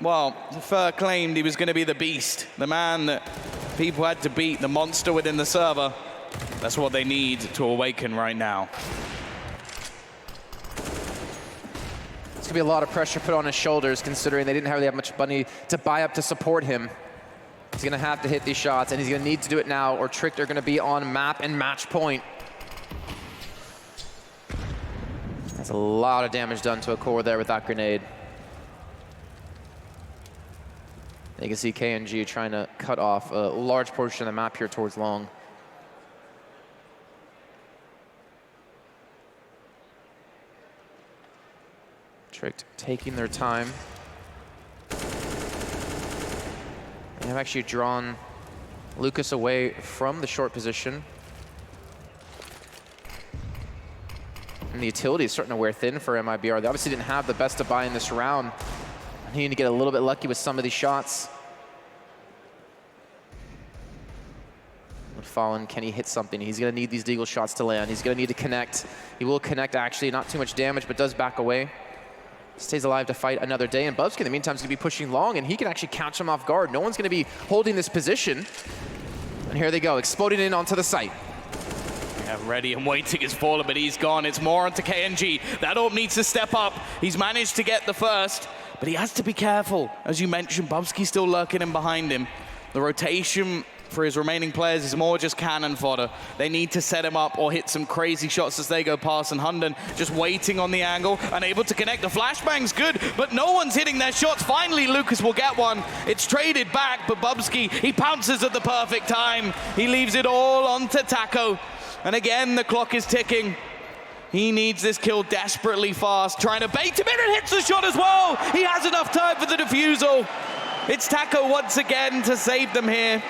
Speaker 5: well, Fer claimed he was going to be the beast, the man that people had to beat, the monster within the server. That's what they need to awaken right now.
Speaker 4: It's gonna be a lot of pressure put on his shoulders considering they didn't really have much money to buy up to support him. He's gonna have to hit these shots and he's gonna need to do it now or Tricked are gonna be on map and match point. That's a lot of damage done to a Core there with that grenade. You can see KNG trying to cut off a large portion of the map here towards long. Tricked taking their time. They have actually drawn Lucas away from the short position. And the utility is starting to wear thin for MIBR. They obviously didn't have the best to buy in this round. They need to get a little bit lucky with some of these shots. Fallen, can he hit something? He's gonna need these deagle shots to land. He's gonna need to connect. He will connect actually, not too much damage, but does back away. Stays alive to fight another day, and Bubsky in the meantime is going to be pushing long, and he can actually catch him off guard. No one's going to be holding this position. And here they go, exploding in onto the site.
Speaker 5: Yeah, ready and waiting is fallen, but he's gone. It's more onto KNG. That AWP needs to step up. He's managed to get the first, but he has to be careful. As you mentioned, Bubsky's still lurking in behind him. The rotation for his remaining players is more just cannon fodder. They need to set him up or hit some crazy shots as they go past, and Hunden just waiting on the angle, unable to connect. The flashbang's good, but no one's hitting their shots. Finally, Lucas will get one. It's traded back, but Bubsky, he pounces at the perfect time. He leaves it all onto Taco. And again, the clock is ticking. He needs this kill desperately fast, trying to bait him in and hits the shot as well. He has enough time for the defusal. It's Taco once again to save them here.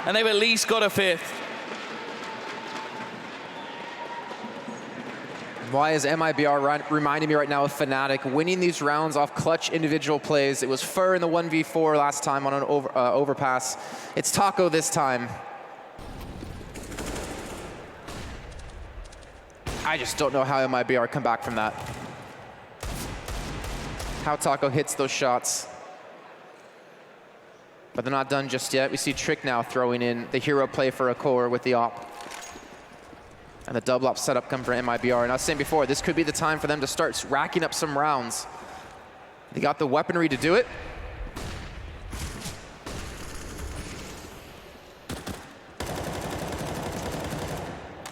Speaker 5: And they've at least got a fifth.
Speaker 4: Why is MIBR reminding me right now of Fnatic, winning these rounds off clutch individual plays? It was Fer in the 1v4 last time on an overpass. It's Taco this time. I just don't know how MIBR come back from that. How Taco hits those shots. But they're not done just yet. We see Trick now throwing in the hero play for a Core with the AWP. And the double AWP setup come for MIBR. And I was saying before, this could be the time for them to start racking up some rounds. They got the weaponry to do it.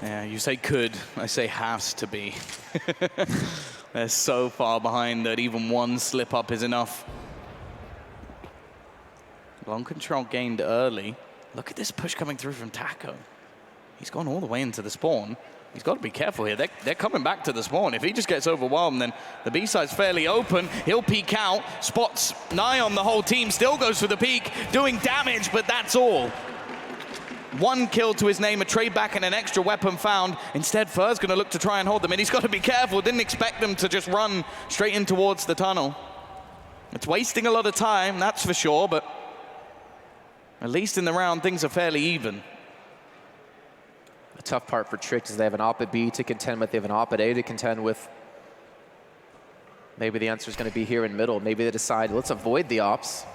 Speaker 5: Yeah, you say could, I say has to be. They're so far behind that even one slip up is enough. Long control gained early. Look at this push coming through from Taco. He's gone all the way into the spawn. He's got to be careful here. They're coming back to the spawn. If he just gets overwhelmed, then the B side's fairly open. He'll peek out. Spots nigh on the whole team. Still goes for the peek, doing damage, but that's all. One kill to his name, a trade back and an extra weapon found. Instead, Fur's going to look to try and hold them in. He's got to be careful. Didn't expect them to just run straight in towards the tunnel. It's wasting a lot of time, that's for sure, but at least in the round, things are fairly even.
Speaker 4: The tough part for Trick is they have an op at B to contend with, they have an op at A to contend with. Maybe the answer is going to be here in middle. Maybe they decide, let's avoid the ops.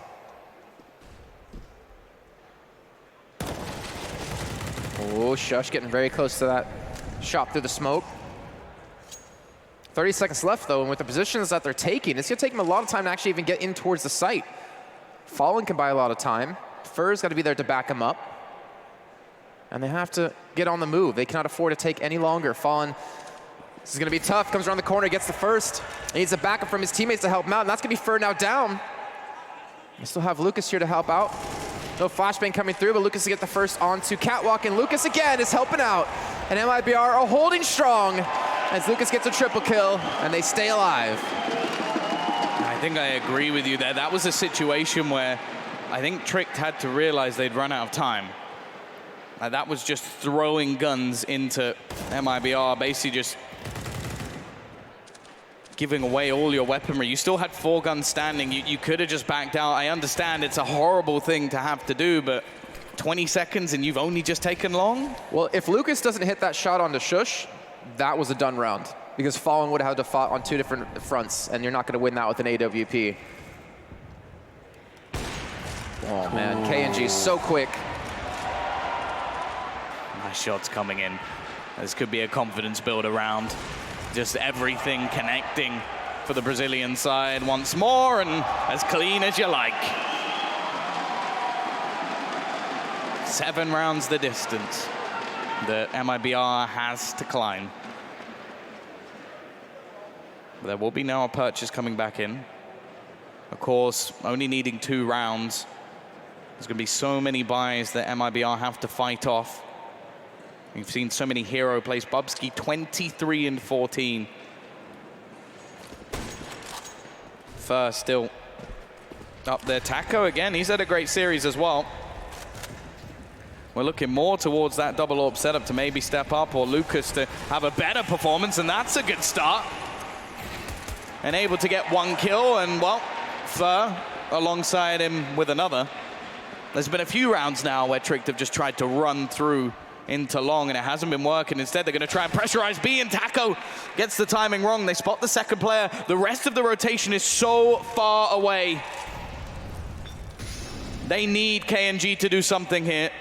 Speaker 4: Oh, Shush getting very close to that shot through the smoke. 30 seconds left, though, and with the positions that they're taking, it's going to take them a lot of time to actually even get in towards the site. Fallen can buy a lot of time. Fur's got to be there to back him up. And they have to get on the move. They cannot afford to take any longer. Fallen, this is going to be tough. Comes around the corner, gets the first. He needs a backup from his teammates to help him out, and that's going to be Fur now down. You still have Lucas here to help out. No flashbang coming through, but Lucas to get the first onto Catwalk, and Lucas again is helping out. And MIBR are holding strong as Lucas gets a triple kill, and they stay alive.
Speaker 5: I think I agree with you there. That was a situation where I think Tricked had to realize they'd run out of time. That was just throwing guns into MIBR, basically just giving away all your weaponry. You still had 4 guns standing. You could have just backed out. I understand it's a horrible thing to have to do, but 20 seconds and you've only just taken long?
Speaker 4: Well, if Lucas doesn't hit that shot onto Shush, that was a done round. Because Fallen would have had to fight on 2 different fronts, and you're not going to win that with an AWP. Oh, man. KNG is so quick.
Speaker 5: Nice shots coming in. This could be a confidence builder round. Just everything connecting for the Brazilian side once more, and as clean as you like. 7 rounds the distance that MIBR has to climb. There will be now a purchase coming back in. Of course, only needing 2 rounds. There's going to be so many buys that MIBR have to fight off. We've seen so many hero plays. Bubsky 23 and 14. Fur still up there. Taco again, he's had a great series as well. We're looking more towards that double AWP setup to maybe step up, or Lucas to have a better performance, and that's a good start. And able to get 1 kill, and well, Fur alongside him with another. There's been a few rounds now where Tricked have just tried to run through into long, and it hasn't been working. Instead, they're going to try and pressurize B, and Taco gets the timing wrong. They spot the second player. The rest of the rotation is so far away. They need KNG to do something here.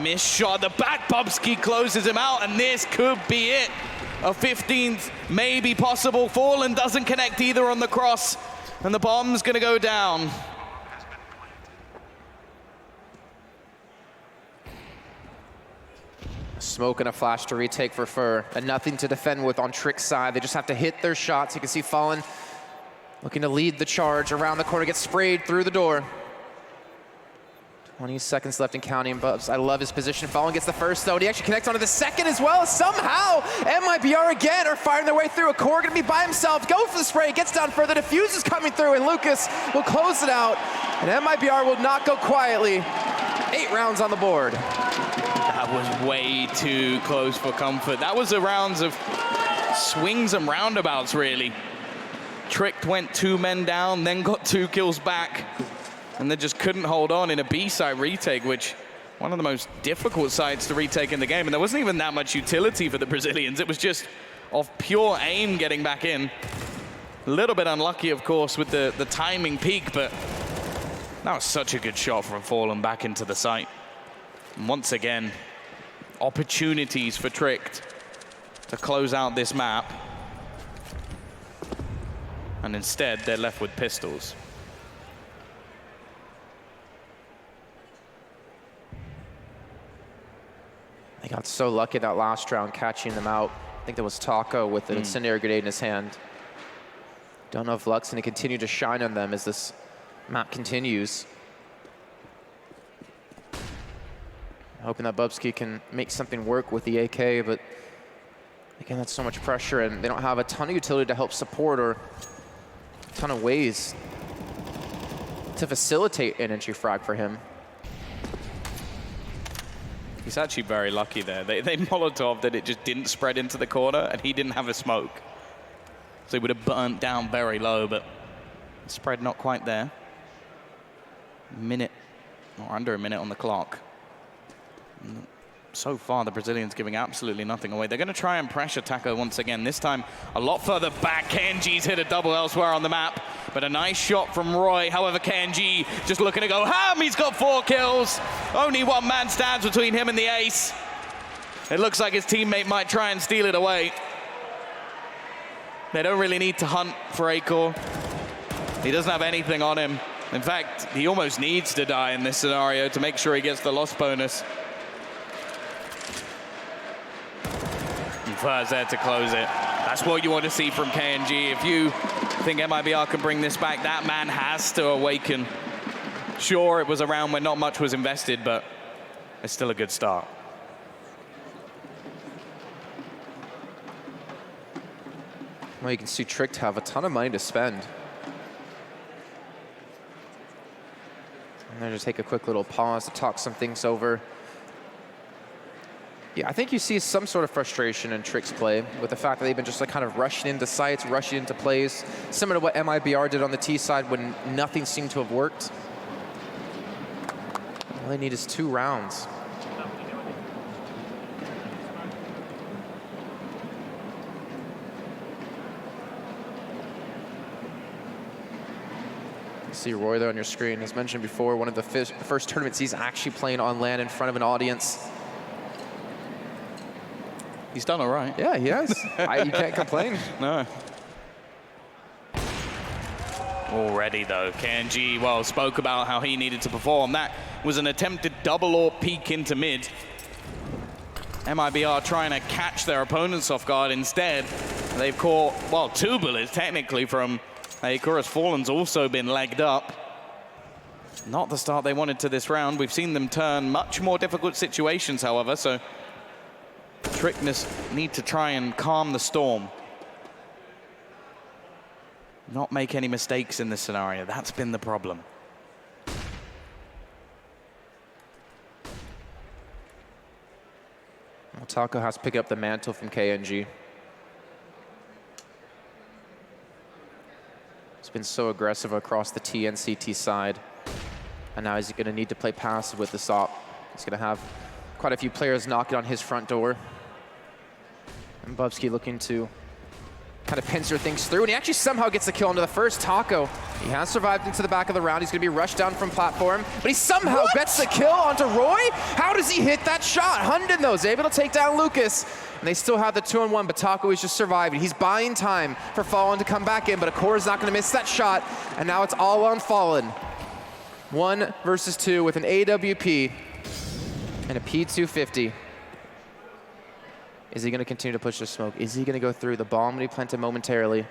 Speaker 5: Missed shot. The back Bubsky closes him out, and this could be it. A 15th may be possible. Fallen doesn't connect either on the cross, and the bomb's going to go down.
Speaker 4: Smoke and a flash to retake for Fur, and nothing to defend with on Trick's side. They just have to hit their shots. You can see Fallen looking to lead the charge around the corner, gets sprayed through the door. 20 seconds left and counting. Bubs, I love his position. Fallen gets the first, though, and he actually connects onto the second as well. Somehow, MIBR again are firing their way through. A core gonna be by himself. Go for the spray, gets down further. Diffuse is coming through, and Lucas will close it out. And MIBR will not go quietly. 8 rounds on the board.
Speaker 5: That was way too close for comfort. That was a rounds of swings and roundabouts, really. Tricked went 2 men down, then got 2 kills back, and they just couldn't hold on in a B-side retake, which one of the most difficult sides to retake in the game. And there wasn't even that much utility for the Brazilians. It was just off pure aim getting back in. A little bit unlucky, of course, with the timing peak, but that was such a good shot from Fallen back into the site. And once again, opportunities for Tricked to close out this map. And instead, they're left with pistols.
Speaker 4: They got so lucky that last round, catching them out. I think that was Taco with an incendiary grenade in his hand. Don't know if Luck's going to continue to shine on them as this map continues. Hoping that Bubsky can make something work with the AK, but again, that's so much pressure, and they don't have a ton of utility to help support or a ton of ways to facilitate an entry frag for him.
Speaker 5: He's actually very lucky there. They Molotov that it just didn't spread into the corner, and he didn't have a smoke. So he would have burnt down very low, but spread not quite there. Minute, or under a minute on the clock. So far, the Brazilians giving absolutely nothing away. They're going to try and pressure Taco once again. This time, a lot further back. KNG's hit a double elsewhere on the map, but a nice shot from Roy. However, KNG just looking to go ham. He's got 4 kills. Only one man stands between him and the ace. It looks like his teammate might try and steal it away. They don't really need to hunt for Acor. He doesn't have anything on him. In fact, he almost needs to die in this scenario to make sure he gets the loss bonus. Furs there to close it. That's what you want to see from KNG. If you think MIBR can bring this back, that man has to awaken. Sure, it was a round where not much was invested, but it's still a good start.
Speaker 4: Well, you can see Trick have a ton of money to spend. I'm going to take a quick little pause to talk some things over. Yeah, I think you see some sort of frustration in Trick's play with the fact that they've been just like kind of rushing into sites, rushing into plays, similar to what MIBR did on the T side when nothing seemed to have worked. All they need is 2 rounds. See Roy there on your screen. As mentioned before, one of the first tournaments he's actually playing on LAN in front of an audience.
Speaker 5: He's done all right.
Speaker 4: Yeah, he has. You can't complain.
Speaker 5: No. Already, though, KNG, well, spoke about how he needed to perform. That was an attempted double or peek into mid. MIBR trying to catch their opponents off guard. Instead, they've caught, well, 2 bullets, technically, from Acor. Fallen's also been legged up. Not the start they wanted to this round. We've seen them turn much more difficult situations, however, so Trickness need to try and calm the storm. Not make any mistakes in this scenario. That's been the problem.
Speaker 4: Well, Taco has to pick up the mantle from KNG. It's been so aggressive across the T and CT side. And now he's going to need to play passive with this op. He's going to have quite a few players knocking on his front door. And Bubsky looking to kind of pincer things through. And he actually somehow gets the kill onto the first Taco. He has survived into the back of the round. He's going to be rushed down from platform. But he somehow gets the kill onto Roy. How does he hit that shot? Hunden, though, is able to take down Lucas. And they still have the 2-on-1, but Taco is just surviving. He's buying time for Fallen to come back in, but Acor is not going to miss that shot. And now it's all on Fallen. 1 versus 2 with an AWP and a P250. Is he going to continue to push the smoke? Is he going to go through the bomb when he planted momentarily?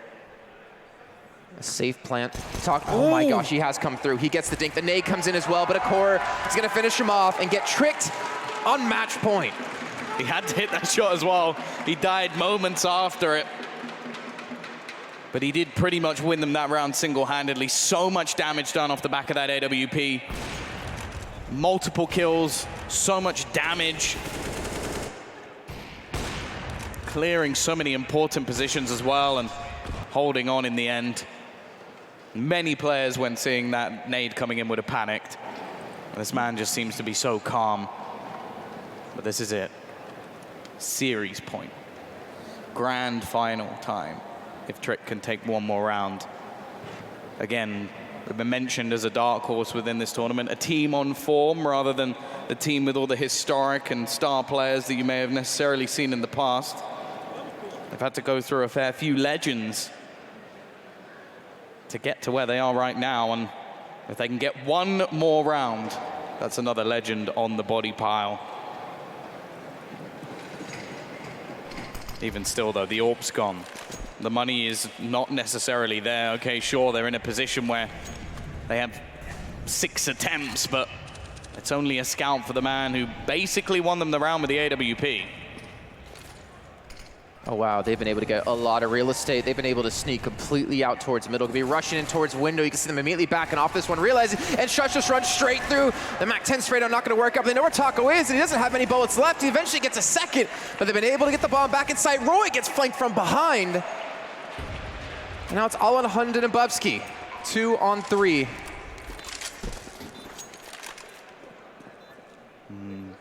Speaker 4: A safe plant. Oh my gosh, he has come through. He gets the dink. The nade comes in as well, but Acor is going to finish him off and get tricked on match point.
Speaker 5: He had to hit that shot as well. He died moments after it. But he did pretty much win them that round single-handedly. So much damage done off the back of that AWP. Multiple kills, so much damage. Clearing so many important positions as well and holding on in the end. Many players, when seeing that nade coming in, would have panicked. This man just seems to be so calm. But this is it. Series point. Grand final time. If Trick can take one more round. Again, we've been mentioned as a dark horse within this tournament. A team on form rather than the team with all the historic and star players that you may have necessarily seen in the past. They've had to go through a fair few legends to get to where they are right now. And if they can get one more round, that's another legend on the body pile. Even still, though, the AWP's gone. The money is not necessarily there. Okay, sure, they're in a position where they have 6 attempts, but it's only a scout for the man who basically won them the round with the AWP.
Speaker 4: Oh, wow, they've been able to get a lot of real estate. They've been able to sneak completely out towards middle. Could be rushing in towards window. You can see them immediately backing off this one, realizing, and Shush just runs straight through. The MAC-10 straight on, not going to work up. They know where Taco is, and he doesn't have many bullets left. He eventually gets a second, but they've been able to get the bomb back in sight. Roy gets flanked from behind. And now it's all on Hunden and Bubsky. 2 on 3.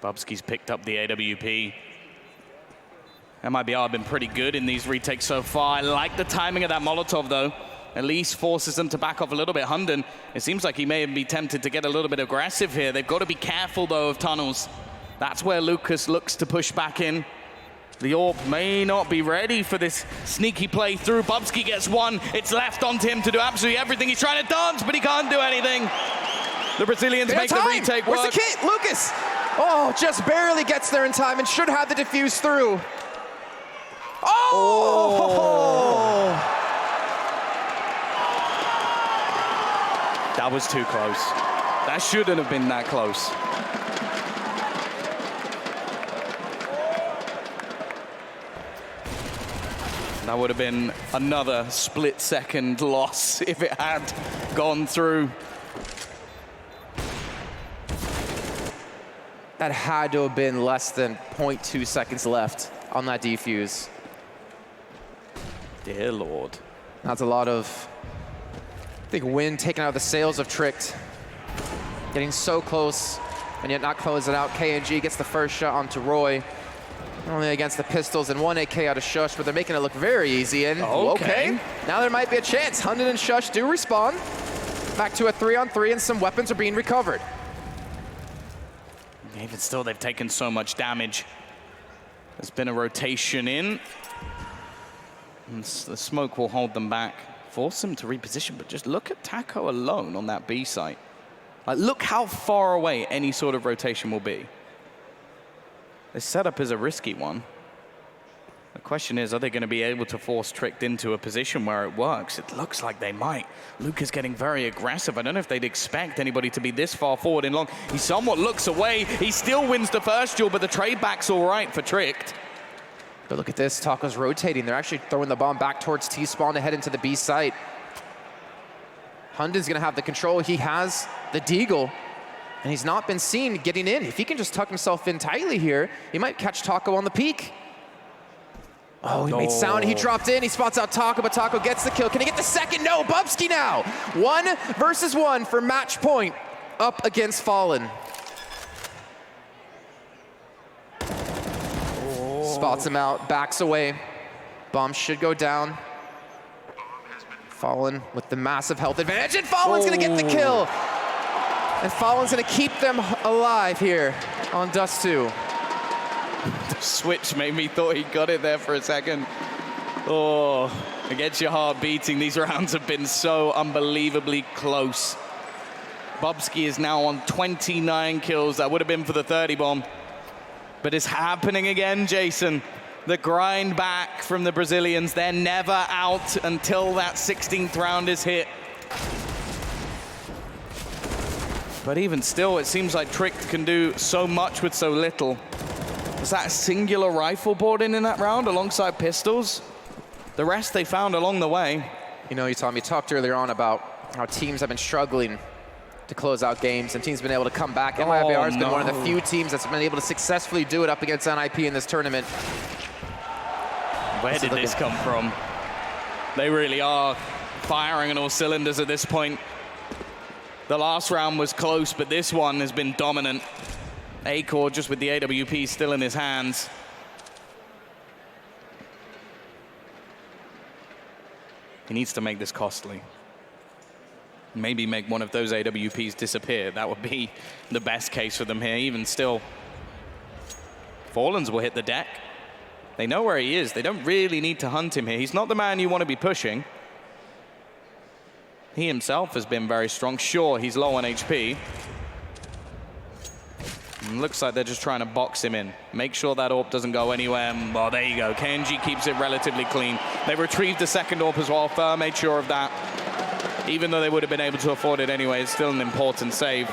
Speaker 5: Bubsky's picked up the AWP. MIBR have been pretty good in these retakes so far. I like the timing of that Molotov, though. At least forces them to back off a little bit. Hunden, it seems like he may be tempted to get a little bit aggressive here. They've got to be careful, though, of tunnels. That's where Lucas looks to push back in. The AWP may not be ready for this sneaky play through. Bubsky gets one. It's left onto him to do absolutely everything. He's trying to dance, but he can't do anything. The Brazilians make the retake work.
Speaker 4: Where's the kit? Lucas! Oh, just barely gets there in time and should have the defuse through. Oh!
Speaker 5: That was too close. That shouldn't have been that close. That would have been another split-second loss if it had gone through.
Speaker 4: That had to have been less than 0.2 seconds left on that defuse.
Speaker 5: Dear Lord.
Speaker 4: That's a lot of, I think, wind taken out of the sails of Tricked. Getting so close and yet not closing out. KNG gets the first shot onto Roy. Only against the pistols and 1 AK out of Shush, but they're making it look very easy. And okay, now there might be a chance. Hunden and Shush do respawn. Back to a 3-on-3 and some weapons are being recovered.
Speaker 5: Even still, they've taken so much damage. There's been a rotation in. And the smoke will hold them back, force them to reposition, but just look at Taco alone on that B site. Like, look how far away any sort of rotation will be. This setup is a risky one. The question is, are they going to be able to force Tricked into a position where it works? It looks like they might. Luke is getting very aggressive. I don't know if they'd expect anybody to be this far forward in long. He somewhat looks away. He still wins the first duel, but the trade back's all right for Tricked.
Speaker 4: But look at this, Taco's rotating. They're actually throwing the bomb back towards T-spawn to head into the B site. Hunden's gonna have the control. He has the deagle, and he's not been seen getting in. If he can just tuck himself in tightly here, he might catch Taco on the peak. Oh, he made sound, he dropped in, he spots out Taco, but Taco gets the kill. Can he get the second? No, Bubsky now. 1 versus 1 for match point up against Fallen. Spots him out, backs away. Bomb should go down. Fallen with the massive health advantage, and Fallen's gonna get the kill. And Fallen's gonna keep them alive here on Dust2.
Speaker 5: The switch made me thought he got it there for a second. Oh, it gets your heart beating. These rounds have been so unbelievably close. Bubsky is now on 29 kills. That would have been for the 30 bomb. But it's happening again, Jason. The grind back from the Brazilians. They're never out until that 16th round is hit. But even still, it seems like Tricked can do so much with so little. Was that a singular rifle brought in that round alongside pistols? The rest they found along the way.
Speaker 4: You know, Tom, you talked earlier on about how teams have been struggling to close out games, and teams have been able to come back. MIBR has been one of the few teams that's been able to successfully do it up against NIP in this tournament.
Speaker 5: Where did this come from? They really are firing on all cylinders at this point. The last round was close, but this one has been dominant. Acor just with the AWP still in his hands. He needs to make this costly. Maybe make one of those AWPs disappear. That would be the best case for them here. Even still, Fallens will hit the deck. They know where he is. They don't really need to hunt him here. He's not the man you want to be pushing. He himself has been very strong. Sure, he's low on HP. And looks like they're just trying to box him in. Make sure that AWP doesn't go anywhere. Well, there you go. KNG keeps it relatively clean. They retrieved the second AWP as well. Fur made sure of that. Even though they would have been able to afford it anyway, it's still an important save.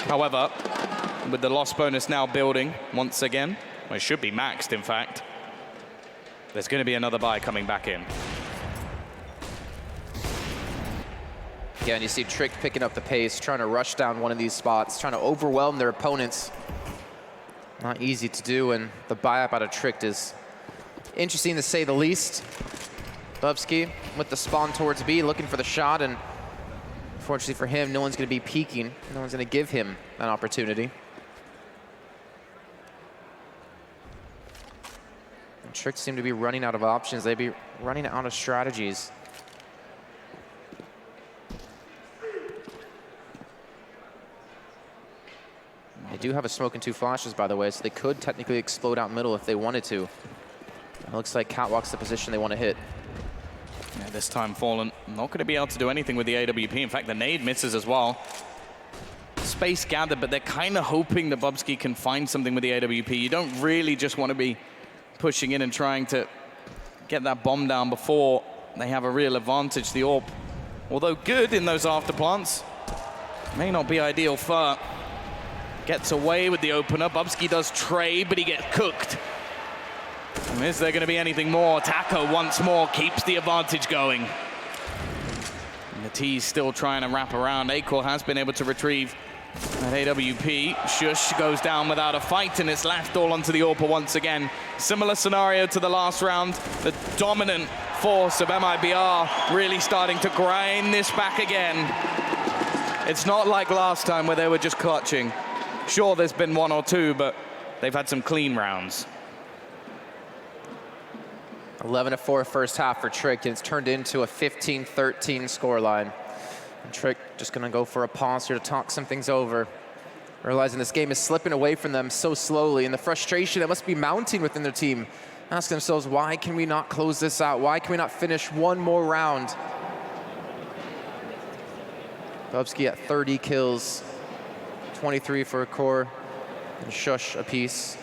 Speaker 5: However, with the loss bonus now building once again, well, it should be maxed, in fact, there's going to be another buy coming back in.
Speaker 4: Yeah, and you see Trick picking up the pace, trying to rush down one of these spots, trying to overwhelm their opponents. Not easy to do, and the buy-up out of Trick is interesting to say the least. Bubsky with the spawn towards B, looking for the shot, and unfortunately for him, no one's going to be peeking. No one's going to give him an opportunity. And Trick seem to be running out of options. They'd be running out of strategies. They do have a smoke and 2 flashes, by the way, so they could technically explode out middle if they wanted to. It looks like Catwalk's the position they want to hit.
Speaker 5: Yeah, this time Fallen not going to be able to do anything with the AWP. In fact, the nade misses as well. Space gathered, but they're kind of hoping that Bubsky can find something with the AWP. You don't really just want to be pushing in and trying to get that bomb down before they have a real advantage. The AWP, although good in those afterplants, may not be ideal. Fur gets away with the opener. Bubsky does trade, but he gets cooked. And is there going to be anything more? Taco once more keeps the advantage going. And the T's still trying to wrap around. Acor has been able to retrieve that AWP. Shush goes down without a fight, and it's left all onto the AWP once again. Similar scenario to the last round. The dominant force of MIBR really starting to grind this back again. It's not like last time where they were just clutching. Sure, there's been 1 or 2, but they've had some clean rounds.
Speaker 4: 11-4 first half for Trick, and it's turned into a 15-13 scoreline. And Trick just going to go for a pause here to talk some things over, realizing this game is slipping away from them so slowly, and the frustration that must be mounting within their team, asking themselves, why can we not close this out? Why can we not finish one more round? Bubsky at 30 kills, 23 for Core, and Shush apiece.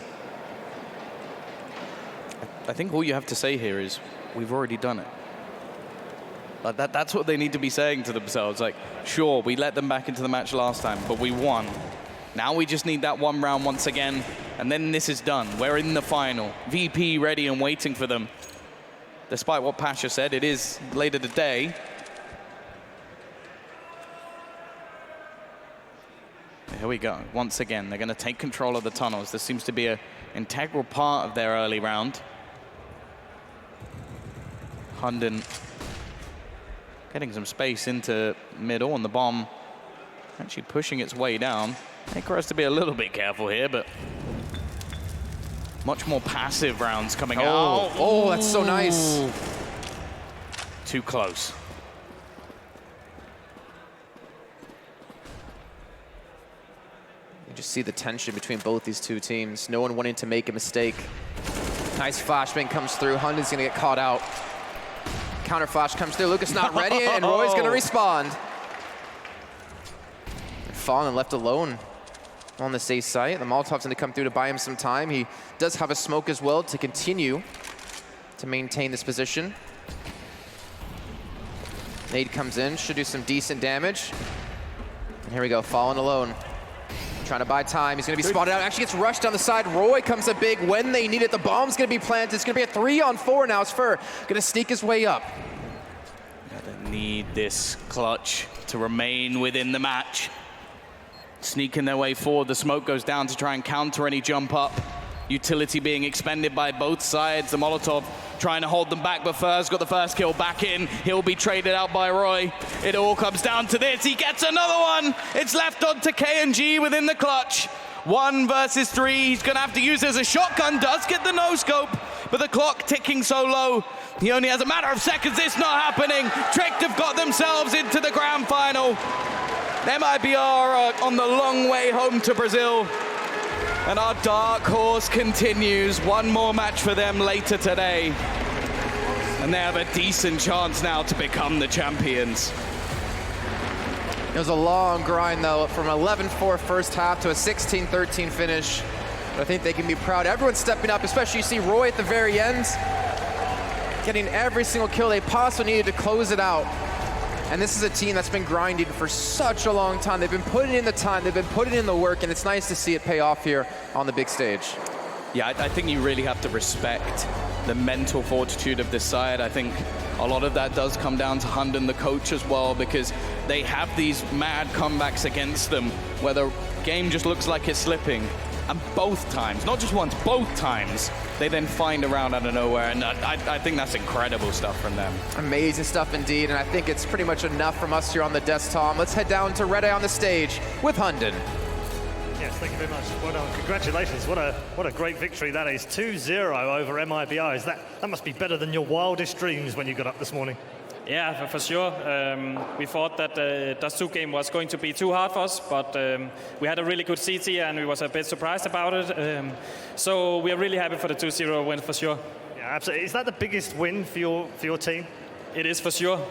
Speaker 5: I think all you have to say here is, we've already done it. Like that's what they need to be saying to themselves. Like, sure, we let them back into the match last time, but we won. Now we just need that one round once again, and then this is done. We're in the final. VP ready and waiting for them. Despite what Pasha said, it is later today. Here we go. Once again, they're going to take control of the tunnels. This seems to be an integral part of their early round. Hunden getting some space into middle, and the bomb actually pushing its way down. Acor has to be a little bit careful here, but much more passive rounds coming out.
Speaker 4: Oh, that's so nice.
Speaker 5: Too close.
Speaker 4: You just see the tension between both these two teams. No one wanting to make a mistake. Nice flashbang comes through. Hunden's gonna get caught out. Counter flash comes through. Lucas not ready, and Roy's gonna respond. Fallen left alone on the safe site. The Molotov's gonna come through to buy him some time. He does have a smoke as well to continue to maintain this position. Nade comes in, should do some decent damage. And here we go, Fallen alone. Trying to buy time. He's going to be spotted out. Actually gets rushed down the side. Roy comes up big when they need it. The bomb's going to be planted. It's going to be a 3-on-4 now. It's Fur going to sneak his way up.
Speaker 5: They need this clutch to remain within the match. Sneaking their way forward. The smoke goes down to try and counter any jump up. Utility being expended by both sides. The Molotov trying to hold them back, but Fur's got the first kill back in. He'll be traded out by Roy. It all comes down to this. He gets another one. It's left on to KNG within the clutch. 1 versus 3. He's going to have to use it as a shotgun. Does get the no-scope, but the clock ticking so low. He only has a matter of seconds. It's not happening. Trick have got themselves into the grand final. MIBR are on the long way home to Brazil. And our dark horse continues. One more match for them later today. And they have a decent chance now to become the champions.
Speaker 4: It was a long grind, though, from 11-4 first half to a 16-13 finish. But I think they can be proud. Everyone's stepping up, especially you see Roy at the very end, getting every single kill they possibly needed to close it out. And this is a team that's been grinding for such a long time. They've been putting in the time, they've been putting in the work, and it's nice to see it pay off here on the big stage.
Speaker 5: Yeah, I think you really have to respect the mental fortitude of this side. I think a lot of that does come down to Hunden, the coach, as well, because they have these mad comebacks against them where the game just looks like it's slipping. And both times, not just once, both times, they then find a round out of nowhere. And I think that's incredible stuff from them.
Speaker 4: Amazing stuff indeed. And I think it's pretty much enough from us here on the Dust, Tom. Let's head down to Red Eye on the stage with Hunden.
Speaker 6: Yes, thank you very much. Well done. Congratulations. What a great victory that is. 2-0 over MIBR. That must be better than your wildest dreams when you got up this morning.
Speaker 7: Yeah, for sure. We thought that the Dust2 game was going to be too hard for us, but we had a really good CT and we was a bit surprised about it. So we are really happy for the 2-0 win for sure.
Speaker 6: Yeah, absolutely. Is that the biggest win for your team?
Speaker 7: It is for sure.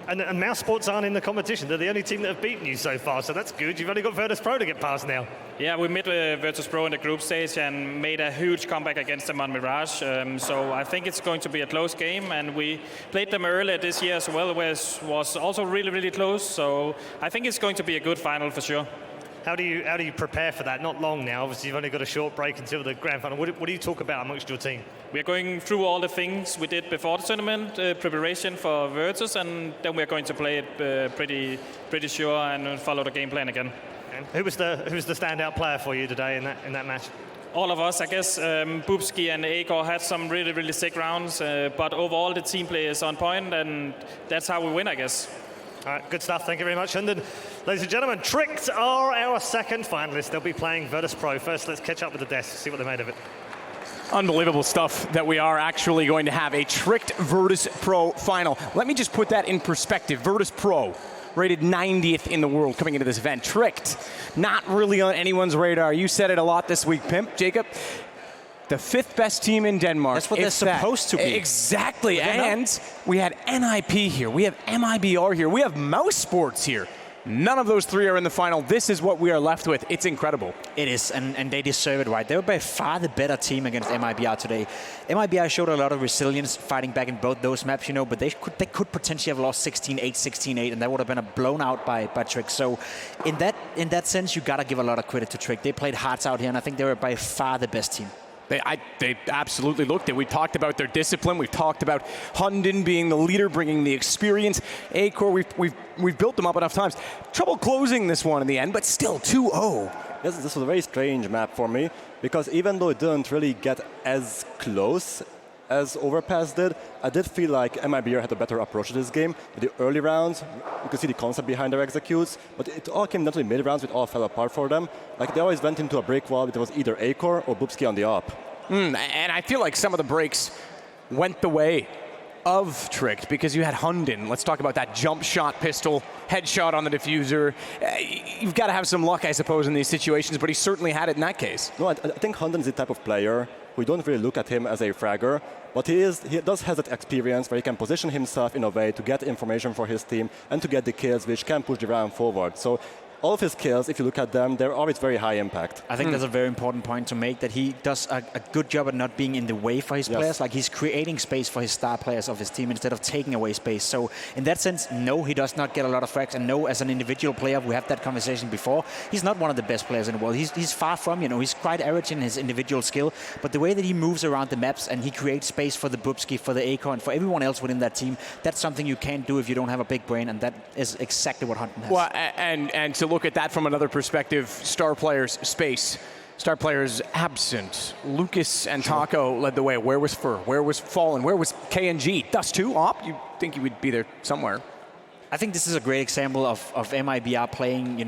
Speaker 6: And Mouse Sports aren't in the competition. They're the only team that have beaten you so far, so that's good. You've only got Virtus Pro to get past now.
Speaker 7: Yeah, we met Virtus Pro in the group stage and made a huge comeback against them on Mirage. So I think it's going to be a close game, and we played them earlier this year as well, which was also really, really close. So I think it's going to be a good final for sure.
Speaker 6: How do you prepare for that? Not long now. Obviously, you've only got a short break until the grand final. What do you talk about amongst your team?
Speaker 7: We are going through all the things we did before the tournament, preparation for Virtus, and then we are going to play it pretty sure and follow the game plan again.
Speaker 6: And who's the standout player for you today in that match?
Speaker 7: All of us, I guess. Bubski and Akor had some really, really sick rounds, but overall the team play is on point, and that's how we win, I guess.
Speaker 6: All right, good stuff. Thank you very much. And then, ladies and gentlemen, Tricked are our second finalists. They'll be playing Virtus Pro. First, let's catch up with the desk, see what they made of it.
Speaker 1: Unbelievable stuff that we are actually going to have a Tricked Virtus Pro final. Let me just put that in perspective. Virtus Pro, rated 90th in the world coming into this event. Tricked, not really on anyone's radar. You said it a lot this week, Pimp, Jacob. The 5th best team in Denmark.
Speaker 3: That's what they're supposed to be.
Speaker 1: Exactly. And we had NIP here. We have MIBR here. We have Mouse Sports here. None of those three are in the final. This is what we are left with. It's incredible.
Speaker 3: It is, and they deserve it, right? They were by far the better team against MIBR today. MIBR showed a lot of resilience fighting back in both those maps, but they could potentially have lost 16-8, 16-8, and that would have been a blown out by Trick. So in that sense, you gotta give a lot of credit to Trick. They played hearts out here, and I think they were by far the best team.
Speaker 1: They absolutely looked it. We talked about their discipline. We've talked about Hunden being the leader, bringing the experience. Akor, we've built them up enough times. Trouble closing this one in the end, but still 2-0.
Speaker 2: This was a very strange map for me, because even though it didn't really get as close as Overpass did, I did feel like MIBR had a better approach to this game. In the early rounds, you could see the concept behind their executes, but it all came down to the mid rounds, it all fell apart for them. Like, they always went into a break wall, it was either Akor or Bubski on the op.
Speaker 1: And I feel like some of the breaks went the way of Tricked, because you had Hunden. Let's talk about that jump shot pistol, headshot on the diffuser. You've got to have some luck, I suppose, in these situations, but he certainly had it in that case.
Speaker 2: No, I think Hunden is the type of player we don't really look at him as a fragger, but he does have that experience where he can position himself in a way to get information for his team and to get the kills which can push the round forward. So all of his kills, if you look at them, they're always very high impact.
Speaker 3: I think that's a very important point to make, that he does a good job at not being in the way for his players. Like, he's creating space for his star players of his team instead of taking away space. So in that sense, no, he does not get a lot of frags. And no, as an individual player, we had that conversation before, he's not one of the best players in the world. He's far from, he's quite average in his individual skill. But the way that he moves around the maps and he creates space for the Bubski, for the Akor, and for everyone else within that team, that's something you can't do if you don't have a big brain. And that is exactly what Hunden has.
Speaker 1: Well, and to look at that from another perspective, star players space, star players absent. Lucas and Taco led the way. Where was Fur? Where was Fallen? Where was KNG? Dust2 op? You think he would be there somewhere?
Speaker 3: I think this is a great example of MIBR playing,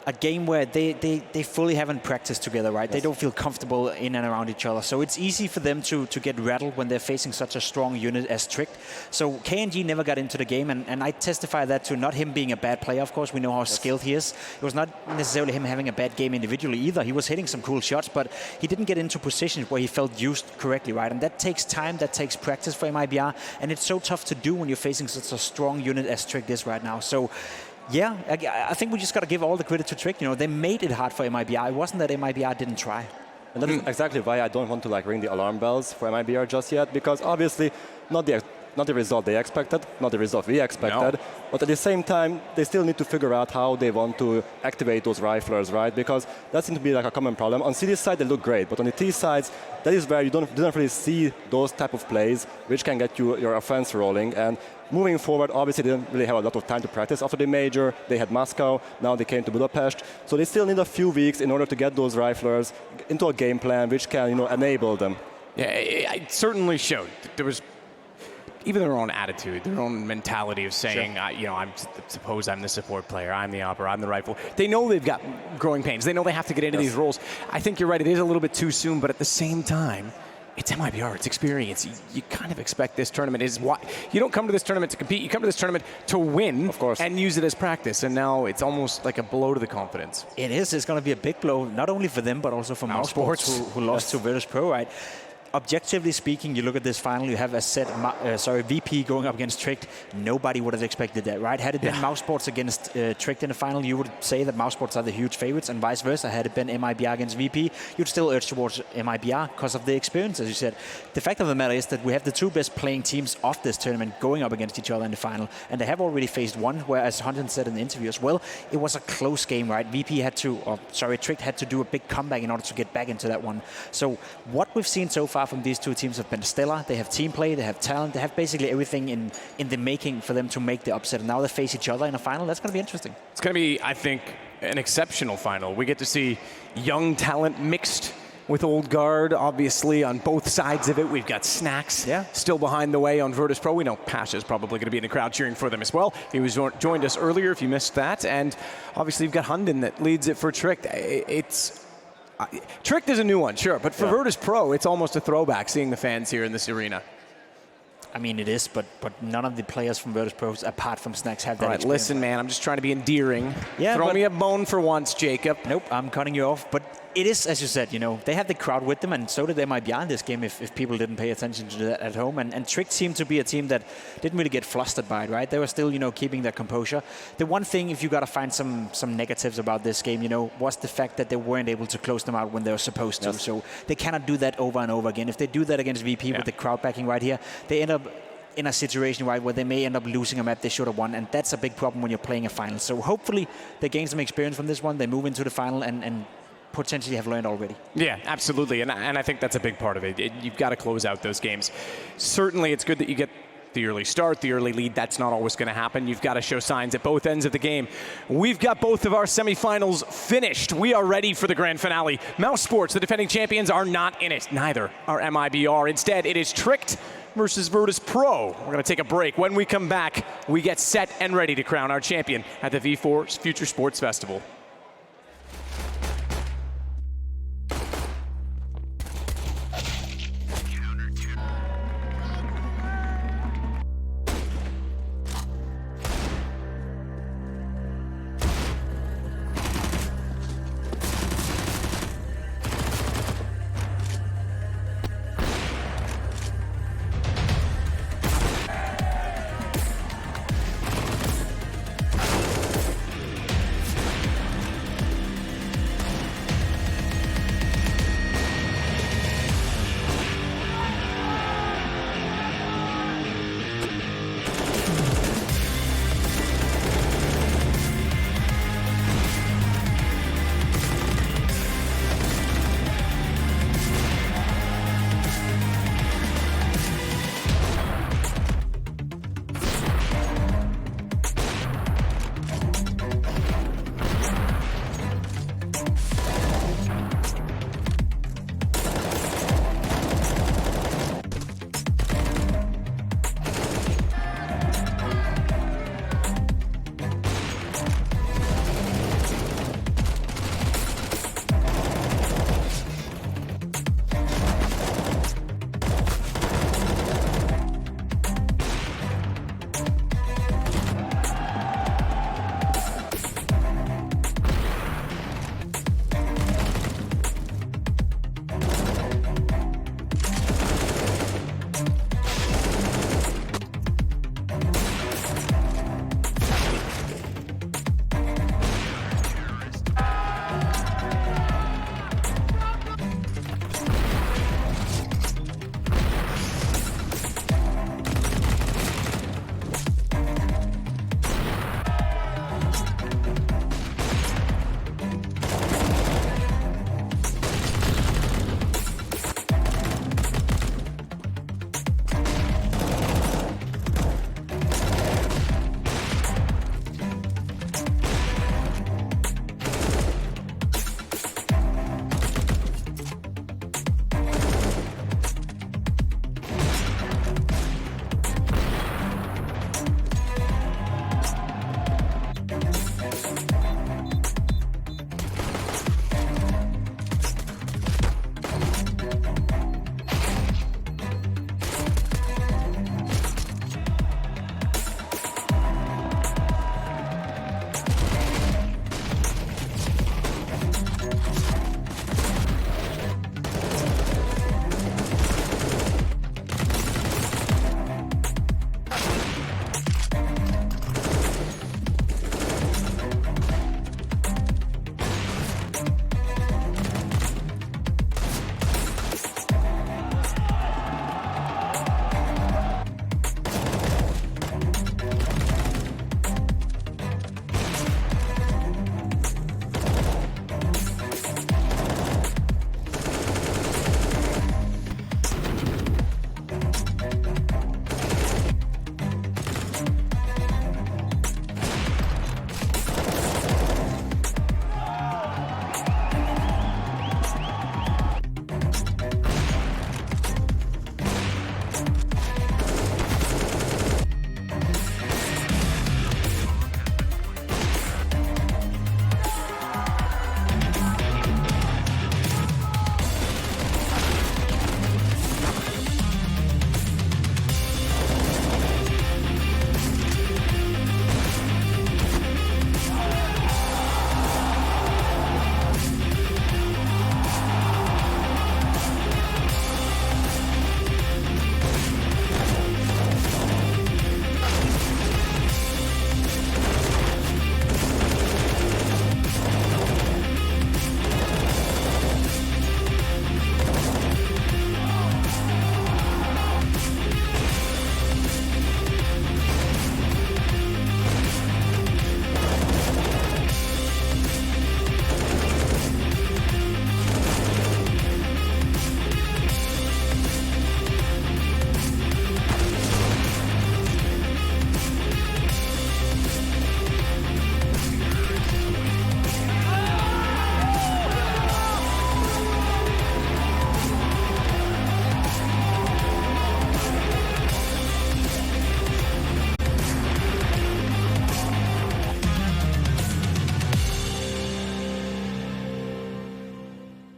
Speaker 3: a game where they fully haven't practiced together, right? Yes. They don't feel comfortable in and around each other. So it's easy for them to get rattled when they're facing such a strong unit as Tricked. So KNG never got into the game, and I testify that to not him being a bad player, of course. We know how skilled he is. It was not necessarily him having a bad game individually either. He was hitting some cool shots, but he didn't get into positions where he felt used correctly, right? And that takes time, that takes practice for MIBR, and it's so tough to do when you're facing such a strong unit as Tricked is right now. So Yeah, I think we just got to give all the credit to Trick. You know, they made it hard for MIBR. It wasn't that MIBR didn't try.
Speaker 2: And that is exactly why I don't want to like ring the alarm bells for MIBR just yet, because obviously not the result they expected, not the result we expected,
Speaker 1: No.
Speaker 2: but at the same time they still need to figure out how they want to activate those riflers, right? Because that seems to be like a common problem. On CD side they look great, but on the T sides that is where you don't really see those type of plays which can get your offense rolling. And moving forward, obviously they didn't really have a lot of time to practice after the major. They had Moscow, now they came to Budapest. So they still need a few weeks in order to get those riflers into a game plan which can, you know, enable them.
Speaker 1: Yeah, it certainly showed. There was even their own attitude, their own mentality of saying, I suppose I'm the support player, I'm the opera, I'm the rifle. They know they've got growing pains. They know they have to get into these roles. I think you're right, it is a little bit too soon, but at the same time, it's MIBR, it's experience. You kind of expect this tournament is what you don't come to this tournament to compete. You come to this tournament to win,
Speaker 2: of course,
Speaker 1: and use it as practice. And now it's almost like a blow to the confidence.
Speaker 3: It is. It's going to be a big blow, not only for them but also for Mousesports, who lost to Virtus Pro, right? Objectively speaking, you look at this final, you have a set, VP going up against Tricked. Nobody would have expected that, right? Had it been Mousesports against Tricked in the final, you would say that Mousesports are the huge favorites, and vice versa. Had it been MIBR against VP, you'd still urge towards MIBR because of the experience, as you said. The fact of the matter is that we have the two best playing teams of this tournament going up against each other in the final, and they have already faced one, where, as Hunton said in the interview as well, it was a close game, right? VP had to, Tricked had to do a big comeback in order to get back into that one. So what we've seen so far from these two teams have been stellar. They have team play, they have talent, they have basically everything in the making for them to make the upset. And now they face each other in a final. That's going to be interesting.
Speaker 1: It's going to be, I think, an exceptional final. We get to see young talent mixed with old guard, obviously, on both sides of it. We've got Snacks still behind the way on Virtus Pro. We know Pasha's probably going to be in the crowd cheering for them as well. He was joined us earlier, if you missed that. And obviously, you've got Hunden that leads it for Tricked. Tricked is a new one, sure, but for Virtus Pro, it's almost a throwback seeing the fans here in this arena.
Speaker 3: I mean, it is, but none of the players from Virtus Pro, apart from Snacks, have that experience.
Speaker 1: Listen, man, I'm just trying to be endearing.
Speaker 3: Yeah,
Speaker 1: Throw me a bone for once, Jacob.
Speaker 3: Nope, I'm cutting you off. But it is, as you said, you know, they have the crowd with them, and so did MIBR in this game if people didn't pay attention to that at home. And Trick seemed to be a team that didn't really get flustered by it, right? They were still, you know, keeping their composure. The one thing, if you got to find some negatives about this game, you know, was the fact that they weren't able to close them out when they were supposed to. So they cannot do that over and over again. If they do that against VP with the crowd backing right here, they end up in a situation, right, where they may end up losing a map they should have won, and that's a big problem when you're playing a final. So hopefully they gain some experience from this one, they move into the final and potentially have learned already.
Speaker 1: Yeah, absolutely, and I think that's a big part of it. You've got to close out those games. Certainly it's good that you get the early start, the early lead. That's not always going to happen. You've got to show signs at both ends of the game. We've got both of our semifinals finished. We are ready for the grand finale. Mousesports, the defending champions, are not in it. Neither are MIBR. Instead, it is Tricked versus Virtus Pro. We're going to take a break. When we come back, we get set and ready to crown our champion at the V4 Future Sports Festival.